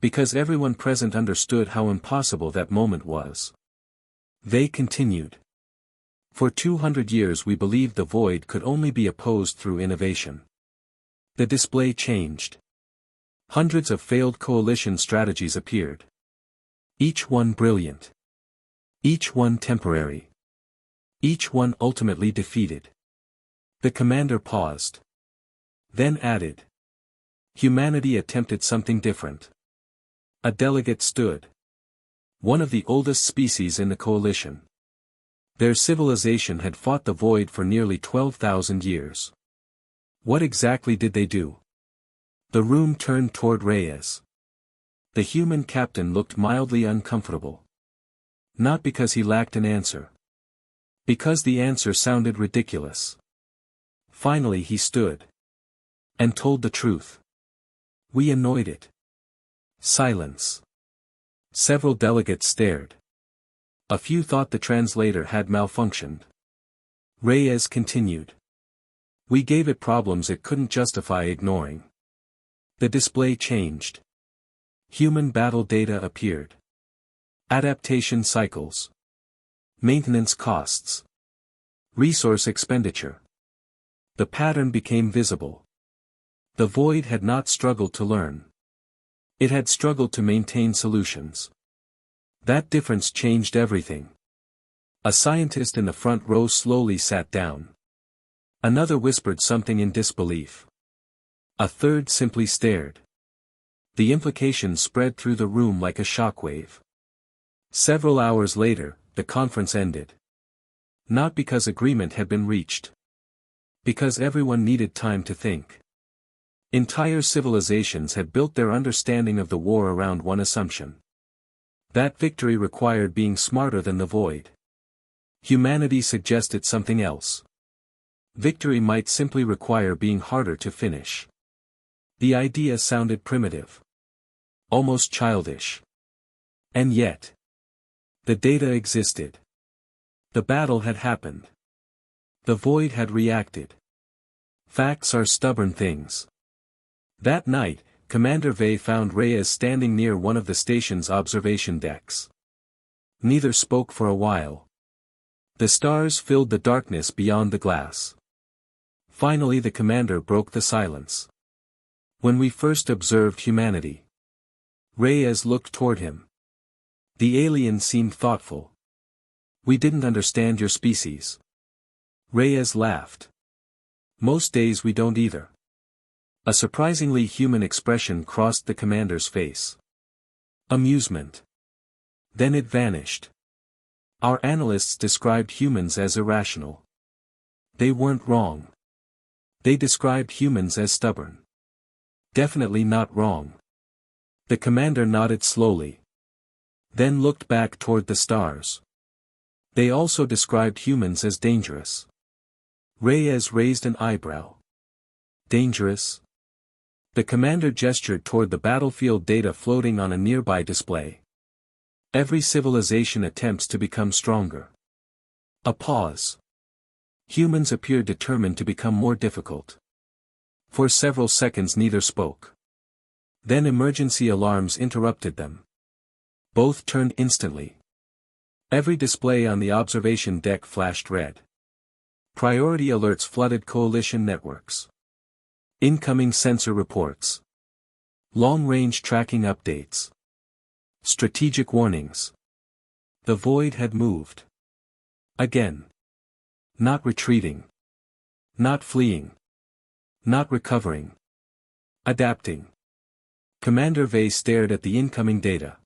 Because everyone present understood how impossible that moment was. They continued. For 200 years we believed the void could only be opposed through innovation. The display changed. Hundreds of failed coalition strategies appeared. Each one brilliant. Each one temporary. Each one ultimately defeated. The commander paused. Then added. Humanity attempted something different. A delegate stood. One of the oldest species in the coalition. Their civilization had fought the void for nearly 12,000 years. What exactly did they do? The room turned toward Reyes. The human captain looked mildly uncomfortable. Not because he lacked an answer. Because the answer sounded ridiculous. Finally he stood. And told the truth. We annoyed it. Silence. Several delegates stared. A few thought the translator had malfunctioned. Reyes continued. We gave it problems it couldn't justify ignoring. The display changed. Human battle data appeared. Adaptation cycles. Maintenance costs. Resource expenditure. The pattern became visible. The void had not struggled to learn. It had struggled to maintain solutions. That difference changed everything. A scientist in the front row slowly sat down. Another whispered something in disbelief. A third simply stared. The implications spread through the room like a shockwave. Several hours later, the conference ended. Not because agreement had been reached. Because everyone needed time to think. Entire civilizations had built their understanding of the war around one assumption. That victory required being smarter than the void. Humanity suggested something else. Victory might simply require being harder to finish. The idea sounded primitive. Almost childish. And yet. The data existed. The battle had happened. The void had reacted. Facts are stubborn things. That night, Commander Vey found Reyes standing near one of the station's observation decks. Neither spoke for a while. The stars filled the darkness beyond the glass. Finally the commander broke the silence. When we first observed humanity. Reyes looked toward him. The alien seemed thoughtful. We didn't understand your species. Reyes laughed. Most days we don't either. A surprisingly human expression crossed the commander's face. Amusement. Then it vanished. Our analysts described humans as irrational. They weren't wrong. They described humans as stubborn. Definitely not wrong. The commander nodded slowly. Then looked back toward the stars. They also described humans as dangerous. Reyes raised an eyebrow. Dangerous? The commander gestured toward the battlefield data floating on a nearby display. Every civilization attempts to become stronger. A pause. Humans appeared determined to become more difficult. For several seconds neither spoke. Then emergency alarms interrupted them. Both turned instantly. Every display on the observation deck flashed red. Priority alerts flooded coalition networks. Incoming sensor reports. Long-range tracking updates. Strategic warnings. The void had moved. Again. Not retreating. Not fleeing. Not recovering. Adapting. Commander Vey stared at the incoming data.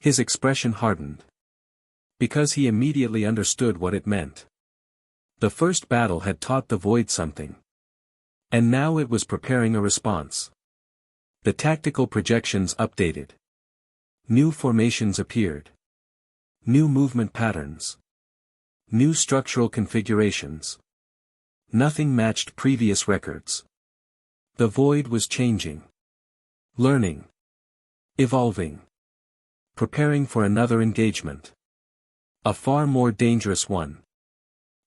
His expression hardened. Because he immediately understood what it meant. The first battle had taught the void something. And now it was preparing a response. The tactical projections updated. New formations appeared. New movement patterns. New structural configurations. Nothing matched previous records. The void was changing. Learning. Evolving. Preparing for another engagement. A far more dangerous one.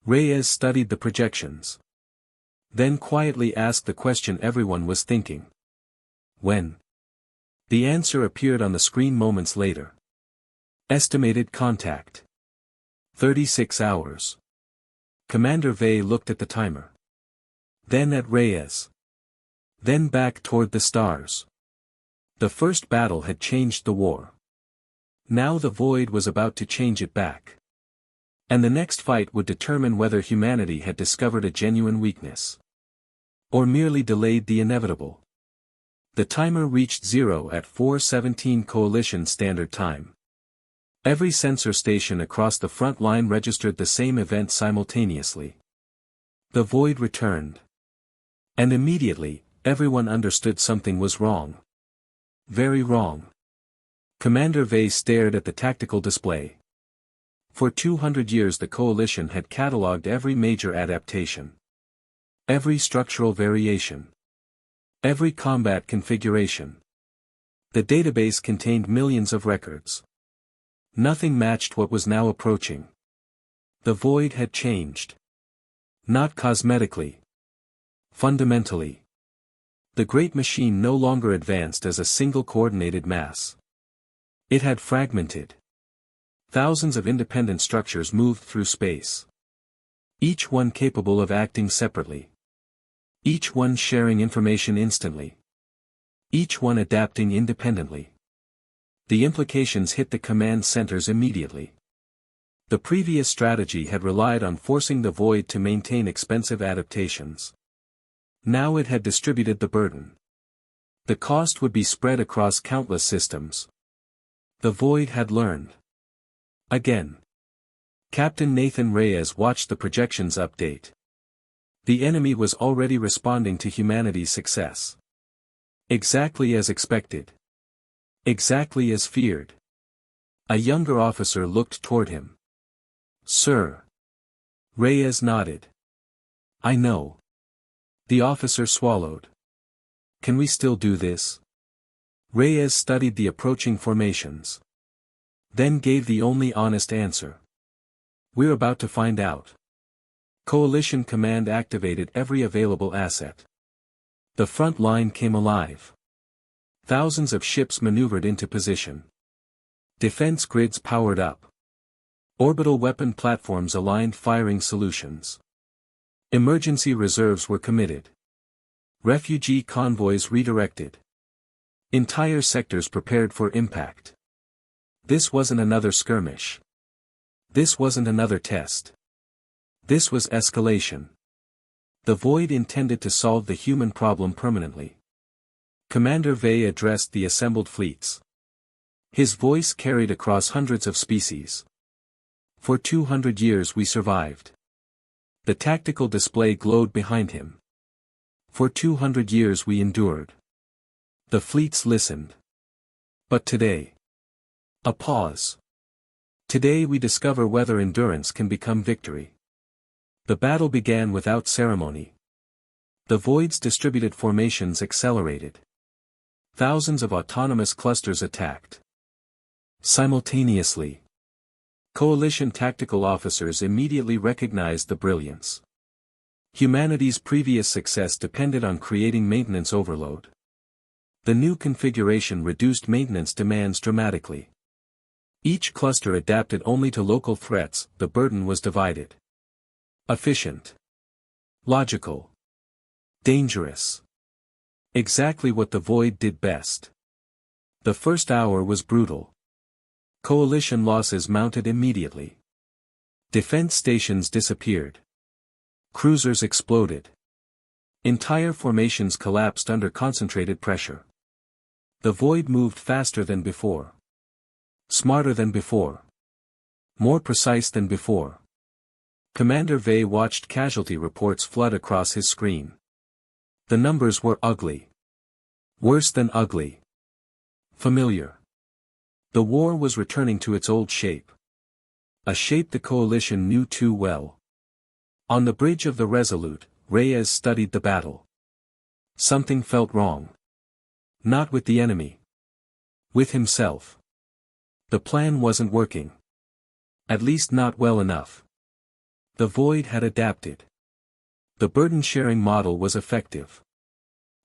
Reyes studied the projections. Then quietly asked the question everyone was thinking. When? The answer appeared on the screen moments later. Estimated contact. 36 hours. Commander Vey looked at the timer. Then at Reyes. Then back toward the stars. The first battle had changed the war. Now the void was about to change it back. And the next fight would determine whether humanity had discovered a genuine weakness. Or merely delayed the inevitable. The timer reached 0 at 4:17 Coalition Standard Time. Every sensor station across the front line registered the same event simultaneously. The void returned. And immediately, everyone understood something was wrong. Very wrong. Commander Vey stared at the tactical display. For 200 years the Coalition had catalogued every major adaptation. Every structural variation. Every combat configuration. The database contained millions of records. Nothing matched what was now approaching. The void had changed. Not cosmetically. Fundamentally. The great machine no longer advanced as a single coordinated mass. It had fragmented. Thousands of independent structures moved through space. Each one capable of acting separately. Each one sharing information instantly. Each one adapting independently. The implications hit the command centers immediately. The previous strategy had relied on forcing the void to maintain expensive adaptations. Now it had distributed the burden. The cost would be spread across countless systems. The void had learned. Again. Captain Nathan Reyes watched the projections update. The enemy was already responding to humanity's success. Exactly as expected. Exactly as feared. A younger officer looked toward him. "Sir." Reyes nodded. "I know." The officer swallowed. "Can we still do this?" Reyes studied the approaching formations. Then gave the only honest answer. "We're about to find out." Coalition Command activated every available asset. The front line came alive. Thousands of ships maneuvered into position. Defense grids powered up. Orbital weapon platforms aligned firing solutions. Emergency reserves were committed. Refugee convoys redirected. Entire sectors prepared for impact. This wasn't another skirmish. This wasn't another test. This was escalation. The void intended to solve the human problem permanently. Commander Vey addressed the assembled fleets. His voice carried across hundreds of species. For 200 years we survived. The tactical display glowed behind him. For 200 years we endured. The fleets listened. But today. A pause. Today we discover whether endurance can become victory. The battle began without ceremony. The void's distributed formations accelerated. Thousands of autonomous clusters attacked. Simultaneously. Coalition tactical officers immediately recognized the brilliance. Humanity's previous success depended on creating maintenance overload. The new configuration reduced maintenance demands dramatically. Each cluster adapted only to local threats, the burden was divided. Efficient. Logical. Dangerous. Exactly what the void did best. The first hour was brutal. Coalition losses mounted immediately. Defense stations disappeared. Cruisers exploded. Entire formations collapsed under concentrated pressure. The void moved faster than before. Smarter than before. More precise than before. Commander Vey watched casualty reports flood across his screen. The numbers were ugly. Worse than ugly. Familiar. The war was returning to its old shape. A shape the coalition knew too well. On the bridge of the Resolute, Reyes studied the battle. Something felt wrong. Not with the enemy. With himself. The plan wasn't working. At least not well enough. The void had adapted. The burden-sharing model was effective.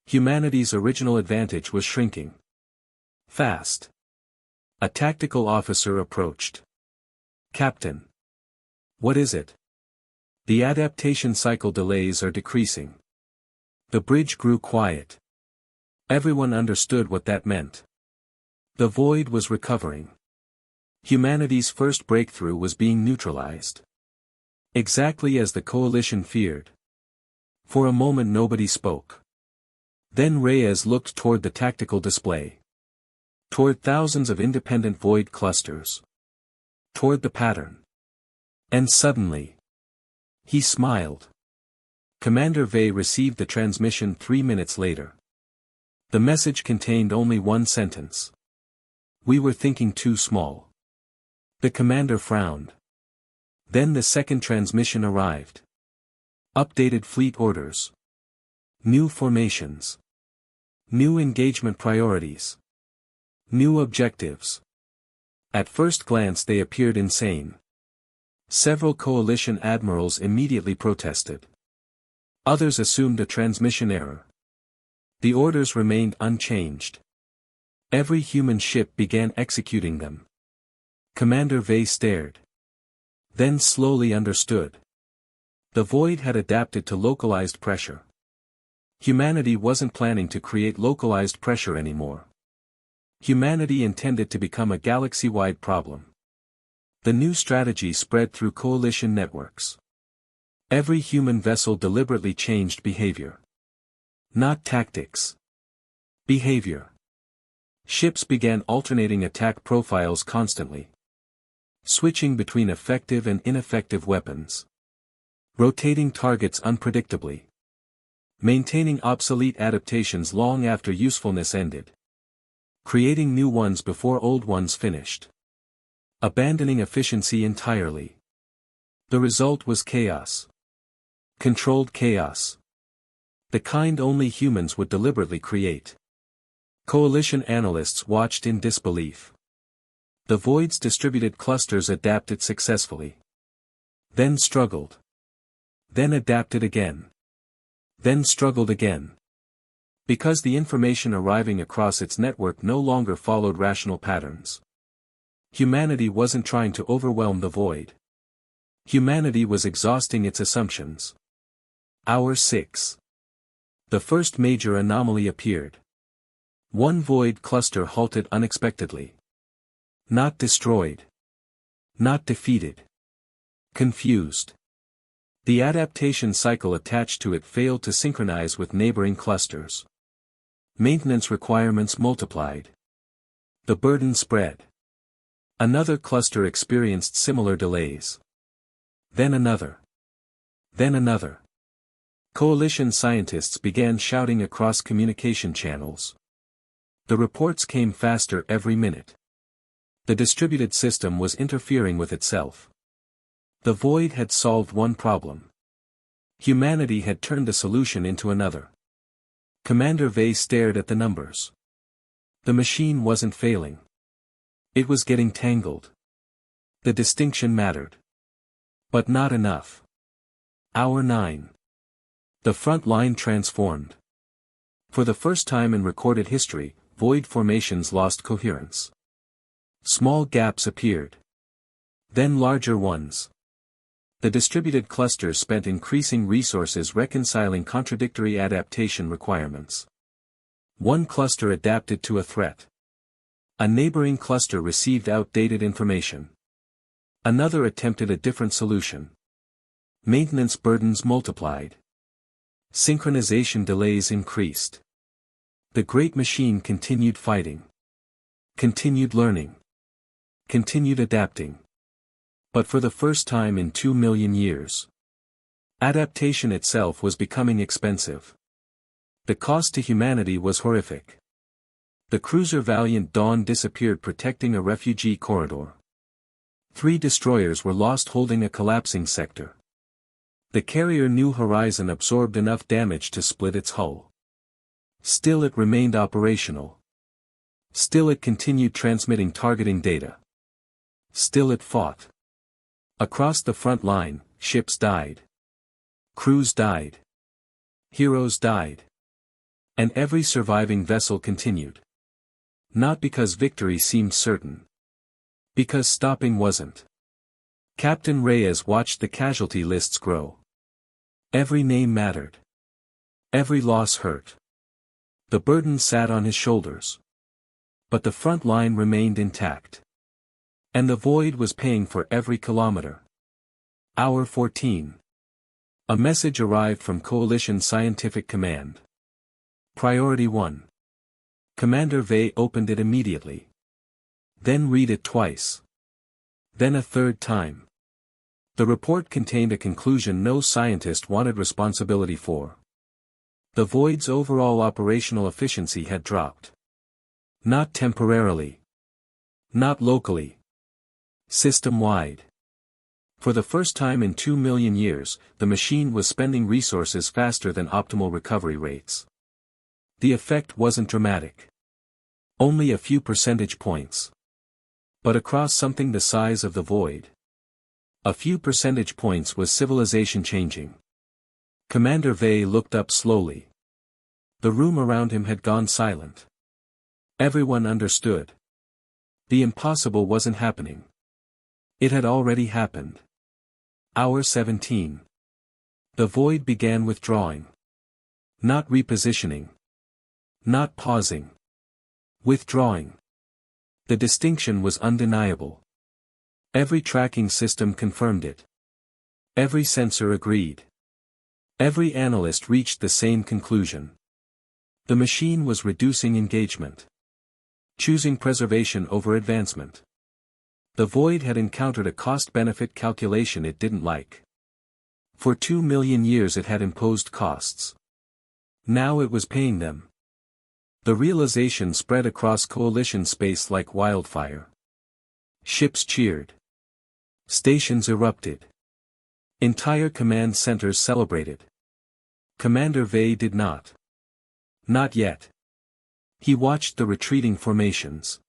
Humanity's original advantage was shrinking. Fast. A tactical officer approached. "Captain. What is it?" "The adaptation cycle delays are decreasing." The bridge grew quiet. Everyone understood what that meant. The void was recovering. Humanity's first breakthrough was being neutralized. Exactly as the coalition feared. For a moment nobody spoke. Then Reyes looked toward the tactical display. Toward thousands of independent void clusters. Toward the pattern. And suddenly, he smiled. Commander Vey received the transmission 3 minutes later. The message contained only one sentence. We were thinking too small. The commander frowned. Then the second transmission arrived. Updated fleet orders. New formations. New engagement priorities. New objectives. At first glance they appeared insane. Several coalition admirals immediately protested. Others assumed a transmission error. The orders remained unchanged. Every human ship began executing them. Commander Vey stared. Then slowly understood. The void had adapted to localized pressure. Humanity wasn't planning to create localized pressure anymore. Humanity intended to become a galaxy-wide problem. The new strategy spread through coalition networks. Every human vessel deliberately changed behavior. Not tactics. Behavior. Ships began alternating attack profiles constantly. Switching between effective and ineffective weapons. Rotating targets unpredictably. Maintaining obsolete adaptations long after usefulness ended. Creating new ones before old ones finished. Abandoning efficiency entirely. The result was chaos. Controlled chaos. The kind only humans would deliberately create. Coalition analysts watched in disbelief. The void's distributed clusters adapted successfully. Then struggled. Then adapted again. Then struggled again. Because the information arriving across its network no longer followed rational patterns. Humanity wasn't trying to overwhelm the void. Humanity was exhausting its assumptions. Hour 6. The first major anomaly appeared. One void cluster halted unexpectedly. Not destroyed. Not defeated. Confused. The adaptation cycle attached to it failed to synchronize with neighboring clusters. Maintenance requirements multiplied. The burden spread. Another cluster experienced similar delays. Then another. Then another. Coalition scientists began shouting across communication channels. The reports came faster every minute. The distributed system was interfering with itself. The void had solved one problem. Humanity had turned the solution into another. Commander Vey stared at the numbers. The machine wasn't failing. It was getting tangled. The distinction mattered. But not enough. Hour 9. The front line transformed. For the first time in recorded history, void formations lost coherence. Small gaps appeared. Then larger ones. The distributed clusters spent increasing resources reconciling contradictory adaptation requirements. One cluster adapted to a threat. A neighboring cluster received outdated information. Another attempted a different solution. Maintenance burdens multiplied. Synchronization delays increased. The great machine continued fighting. Continued learning. Continued adapting. But for the first time in 2 million years. Adaptation itself was becoming expensive. The cost to humanity was horrific. The cruiser Valiant Dawn disappeared protecting a refugee corridor. 3 destroyers were lost holding a collapsing sector. The carrier New Horizon absorbed enough damage to split its hull. Still it remained operational. Still it continued transmitting targeting data. Still it fought. Across the front line, ships died. Crews died. Heroes died. And every surviving vessel continued. Not because victory seemed certain. Because stopping wasn't. Captain Reyes watched the casualty lists grow. Every name mattered. Every loss hurt. The burden sat on his shoulders. But the front line remained intact. And the void was paying for every kilometer. Hour 14. A message arrived from Coalition Scientific Command. Priority 1. Commander Vey opened it immediately. Then read it twice. Then a third time. The report contained a conclusion no scientist wanted responsibility for. The Void's overall operational efficiency had dropped. Not temporarily. Not locally. System-wide. For the first time in 2 million years, the machine was spending resources faster than optimal recovery rates. The effect wasn't dramatic. Only a few percentage points. But across something the size of the Void. A few percentage points was civilization changing. Commander Vey looked up slowly. The room around him had gone silent. Everyone understood. The impossible wasn't happening. It had already happened. Hour 17. The Void began withdrawing. Not repositioning. Not pausing. Withdrawing. The distinction was undeniable. Every tracking system confirmed it. Every sensor agreed. Every analyst reached the same conclusion. The machine was reducing engagement. Choosing preservation over advancement. The Void had encountered a cost-benefit calculation it didn't like. For 2 million years it had imposed costs. Now it was paying them. The realization spread across Coalition space like wildfire. Ships cheered. Stations erupted. Entire command centers celebrated. Commander Vey did not. Not yet. He watched the retreating formations.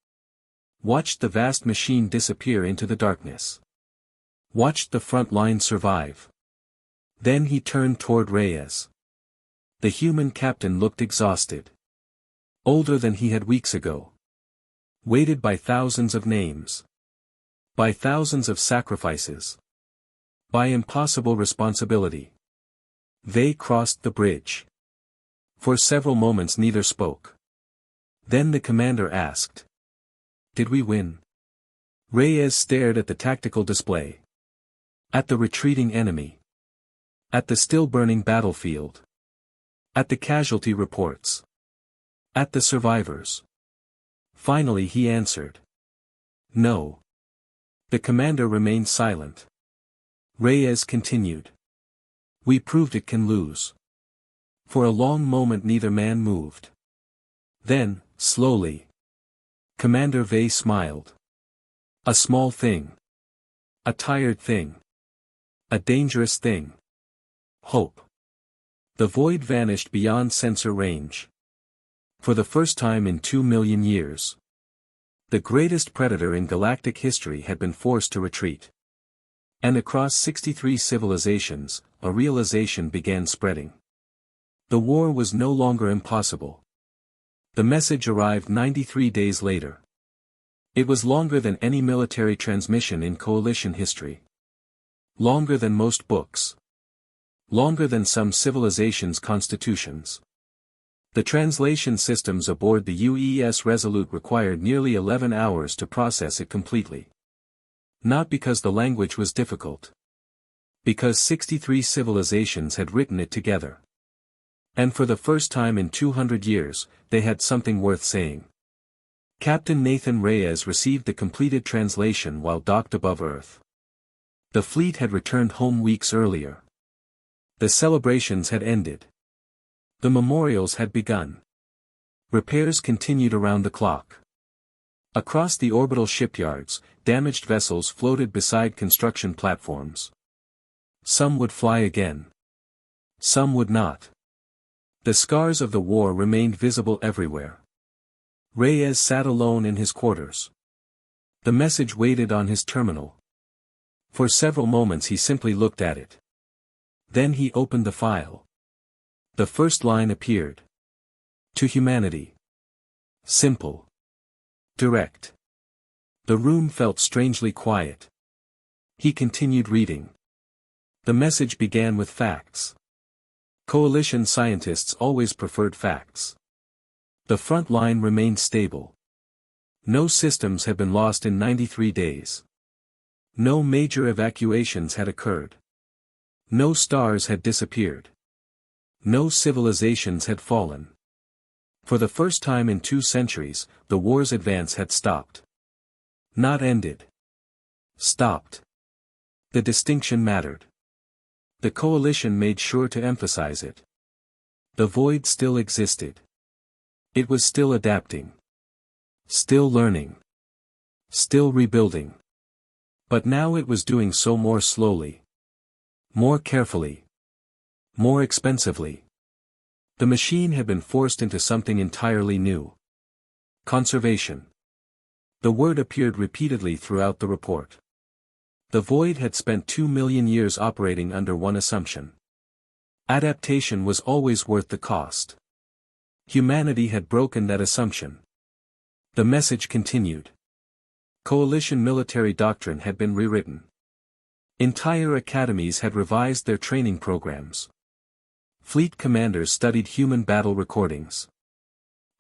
Watched the vast machine disappear into the darkness. Watched the front line survive. Then he turned toward Reyes. The human captain looked exhausted. Older than he had weeks ago. Weighted by thousands of names. By thousands of sacrifices. By impossible responsibility. Vey crossed the bridge. For several moments neither spoke. Then the commander asked. Did we win? Reyes stared at the tactical display. At the retreating enemy. At the still-burning battlefield. At the casualty reports. At the survivors. Finally he answered. No. The commander remained silent. Reyes continued. We proved it can lose. For a long moment neither man moved. Then, slowly. Commander Vey smiled. A small thing. A tired thing. A dangerous thing. Hope. The Void vanished beyond sensor range. For the first time in 2 million years. The greatest predator in galactic history had been forced to retreat. And across 63 civilizations, a realization began spreading. The war was no longer impossible. The message arrived 93 days later. It was longer than any military transmission in Coalition history. Longer than most books. Longer than some civilizations' constitutions. The translation systems aboard the UES Resolute required nearly 11 hours to process it completely. Not because the language was difficult. Because 63 civilizations had written it together. And for the first time in 200 years, they had something worth saying. Captain Nathan Reyes received the completed translation while docked above Earth. The fleet had returned home weeks earlier. The celebrations had ended. The memorials had begun. Repairs continued around the clock. Across the orbital shipyards, damaged vessels floated beside construction platforms. Some would fly again. Some would not. The scars of the war remained visible everywhere. Reyes sat alone in his quarters. The message waited on his terminal. For several moments he simply looked at it. Then he opened the file. The first line appeared. To humanity. Simple. Direct. The room felt strangely quiet. He continued reading. The message began with facts. Coalition scientists always preferred facts. The front line remained stable. No systems had been lost in 93 days. No major evacuations had occurred. No stars had disappeared. No civilizations had fallen. For the first time in 2 centuries, the war's advance had stopped. Not ended. Stopped. The distinction mattered. The coalition made sure to emphasize it. The void still existed. It was still adapting. Still learning. Still rebuilding. But now it was doing so more slowly. More carefully. More expensively. The machine had been forced into something entirely new. Conservation. The word appeared repeatedly throughout the report. The void had spent 2 million years operating under one assumption. Adaptation was always worth the cost. Humanity had broken that assumption. The message continued. Coalition military doctrine had been rewritten. Entire academies had revised their training programs. Fleet commanders studied human battle recordings.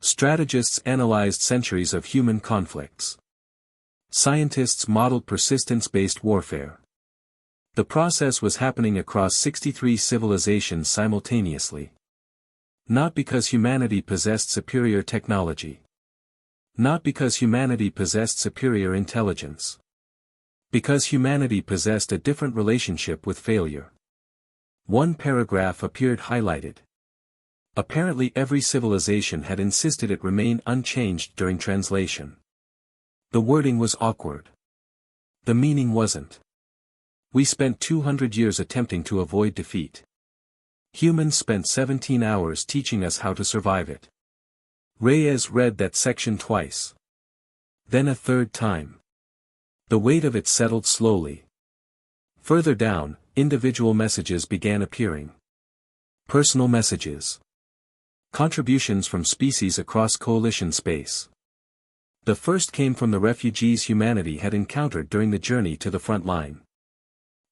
Strategists analyzed centuries of human conflicts. Scientists modeled persistence-based warfare. The process was happening across 63 civilizations simultaneously. Not because humanity possessed superior technology. Not because humanity possessed superior intelligence. Because humanity possessed a different relationship with failure. One paragraph appeared highlighted. Apparently every civilization had insisted it remain unchanged during translation. The wording was awkward. The meaning wasn't. We spent 200 years attempting to avoid defeat. Humans spent 17 hours teaching us how to survive it. Reyes read that section twice. Then a third time. The weight of it settled slowly. Further down, individual messages began appearing. Personal messages. Contributions from species across coalition space. The first came from the refugees humanity had encountered during the journey to the front line.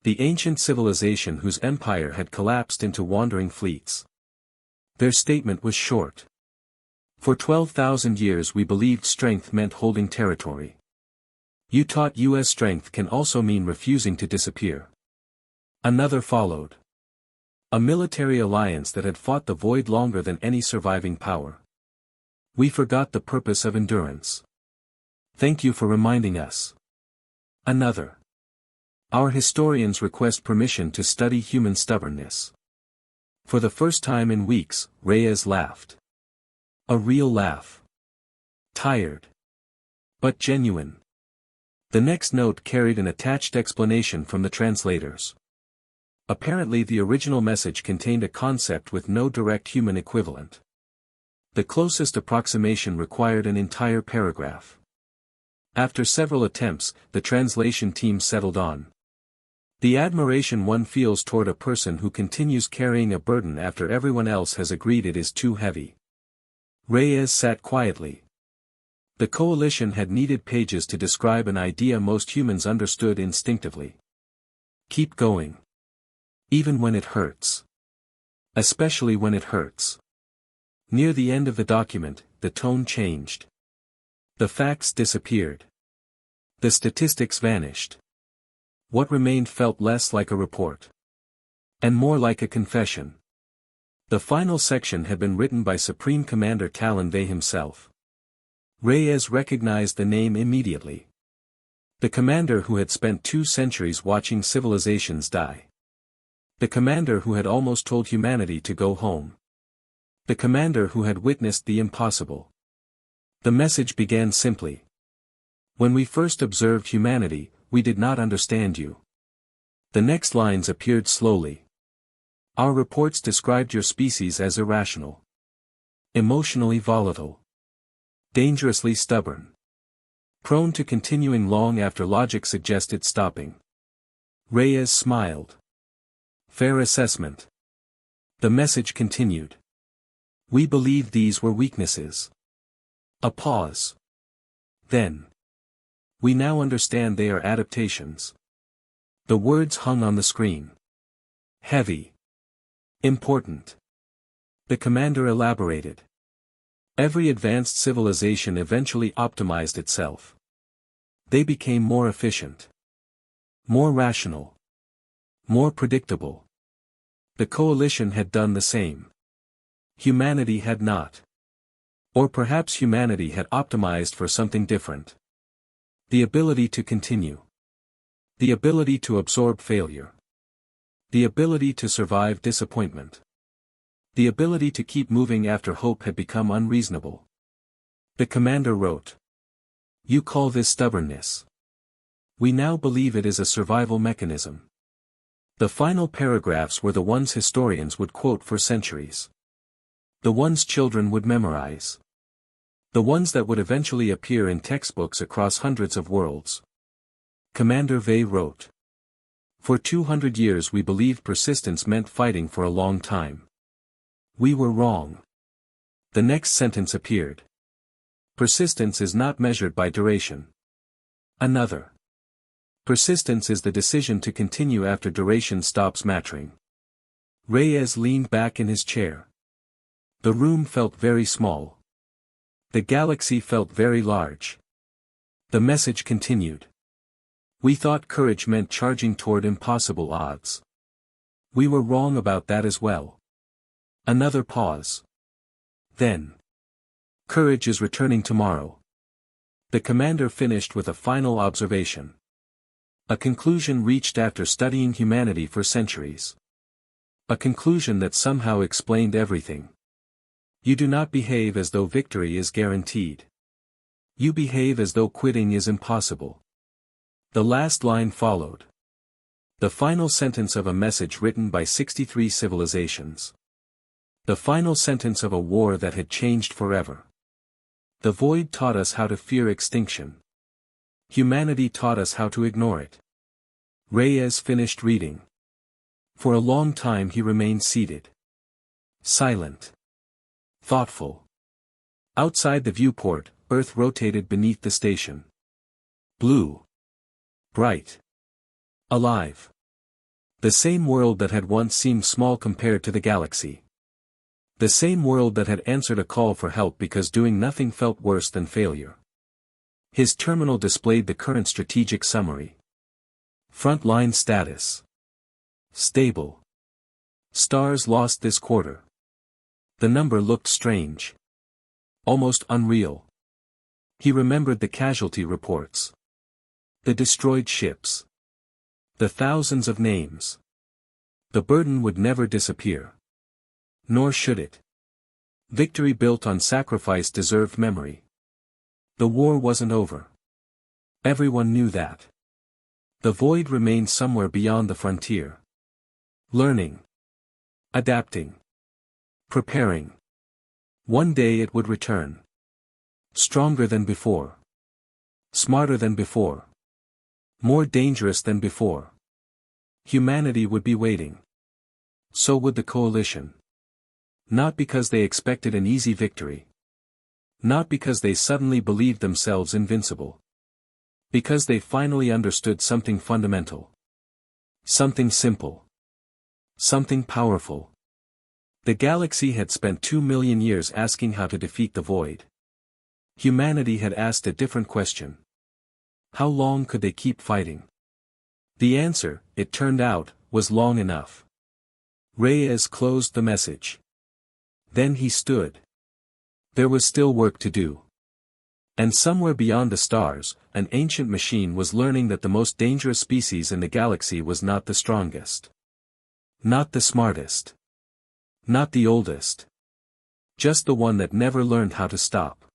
The ancient civilization whose empire had collapsed into wandering fleets. Their statement was short. For 12,000 years we believed strength meant holding territory. You taught us strength can also mean refusing to disappear. Another followed. A military alliance that had fought the void longer than any surviving power. We forgot the purpose of endurance. Thank you for reminding us. Another. Our historians request permission to study human stubbornness. For the first time in weeks, Reyes laughed. A real laugh. Tired. But genuine. The next note carried an attached explanation from the translators. Apparently the original message contained a concept with no direct human equivalent. The closest approximation required an entire paragraph. After several attempts, the translation team settled on. The admiration one feels toward a person who continues carrying a burden after everyone else has agreed it is too heavy. Reyes sat quietly. The coalition had needed pages to describe an idea most humans understood instinctively. Keep going. Even when it hurts. Especially when it hurts. Near the end of the document, the tone changed. The facts disappeared. The statistics vanished. What remained felt less like a report. And more like a confession. The final section had been written by Supreme Commander Talon Vey himself. Reyes recognized the name immediately. The commander who had spent 2 centuries watching civilizations die. The commander who had almost told humanity to go home. The commander who had witnessed the impossible. The message began simply. When we first observed humanity, we did not understand you. The next lines appeared slowly. Our reports described your species as irrational. Emotionally volatile. Dangerously stubborn. Prone to continuing long after logic suggested stopping. Reyes smiled. Fair assessment. The message continued. We believed these were weaknesses. A pause. Then. We now understand they are adaptations. The words hung on the screen. Heavy. Important. The commander elaborated. Every advanced civilization eventually optimized itself. They became more efficient. More rational. More predictable. The coalition had done the same. Humanity had not. Or perhaps humanity had optimized for something different. The ability to continue. The ability to absorb failure. The ability to survive disappointment. The ability to keep moving after hope had become unreasonable. The commander wrote. You call this stubbornness. We now believe it is a survival mechanism. The final paragraphs were the ones historians would quote for centuries. The ones children would memorize. The ones that would eventually appear in textbooks across hundreds of worlds. Commander Vey wrote. For 200 years we believed persistence meant fighting for a long time. We were wrong. The next sentence appeared. Persistence is not measured by duration. Another. Persistence is the decision to continue after duration stops mattering. Reyes leaned back in his chair. The room felt very small. The galaxy felt very large. The message continued. We thought courage meant charging toward impossible odds. We were wrong about that as well. Another pause. Then. Courage is returning tomorrow. The commander finished with a final observation. A conclusion reached after studying humanity for centuries. A conclusion that somehow explained everything. You do not behave as though victory is guaranteed. You behave as though quitting is impossible. The last line followed. The final sentence of a message written by 63 civilizations. The final sentence of a war that had changed forever. The void taught us how to fear extinction. Humanity taught us how to ignore it. Reyes finished reading. For a long time he remained seated. Silent. Thoughtful. Outside the viewport, Earth rotated beneath the station. Blue. Bright. Alive. The same world that had once seemed small compared to the galaxy. The same world that had answered a call for help because doing nothing felt worse than failure. His terminal displayed the current strategic summary. Frontline status. Stable. Stars lost this quarter. The number looked strange. Almost unreal. He remembered the casualty reports. The destroyed ships. The thousands of names. The burden would never disappear. Nor should it. Victory built on sacrifice deserved memory. The war wasn't over. Everyone knew that. The void remained somewhere beyond the frontier. Learning. Adapting. Preparing. One day it would return. Stronger than before. Smarter than before. More dangerous than before. Humanity would be waiting. So would the coalition. Not because they expected an easy victory. Not because they suddenly believed themselves invincible. Because they finally understood something fundamental. Something simple. Something powerful. The galaxy had spent 2 million years asking how to defeat the void. Humanity had asked a different question. How long could they keep fighting? The answer, it turned out, was long enough. Reyes closed the message. Then he stood. There was still work to do. And somewhere beyond the stars, an ancient machine was learning that the most dangerous species in the galaxy was not the strongest. Not the smartest. Not the oldest. Just the one that never learned how to stop.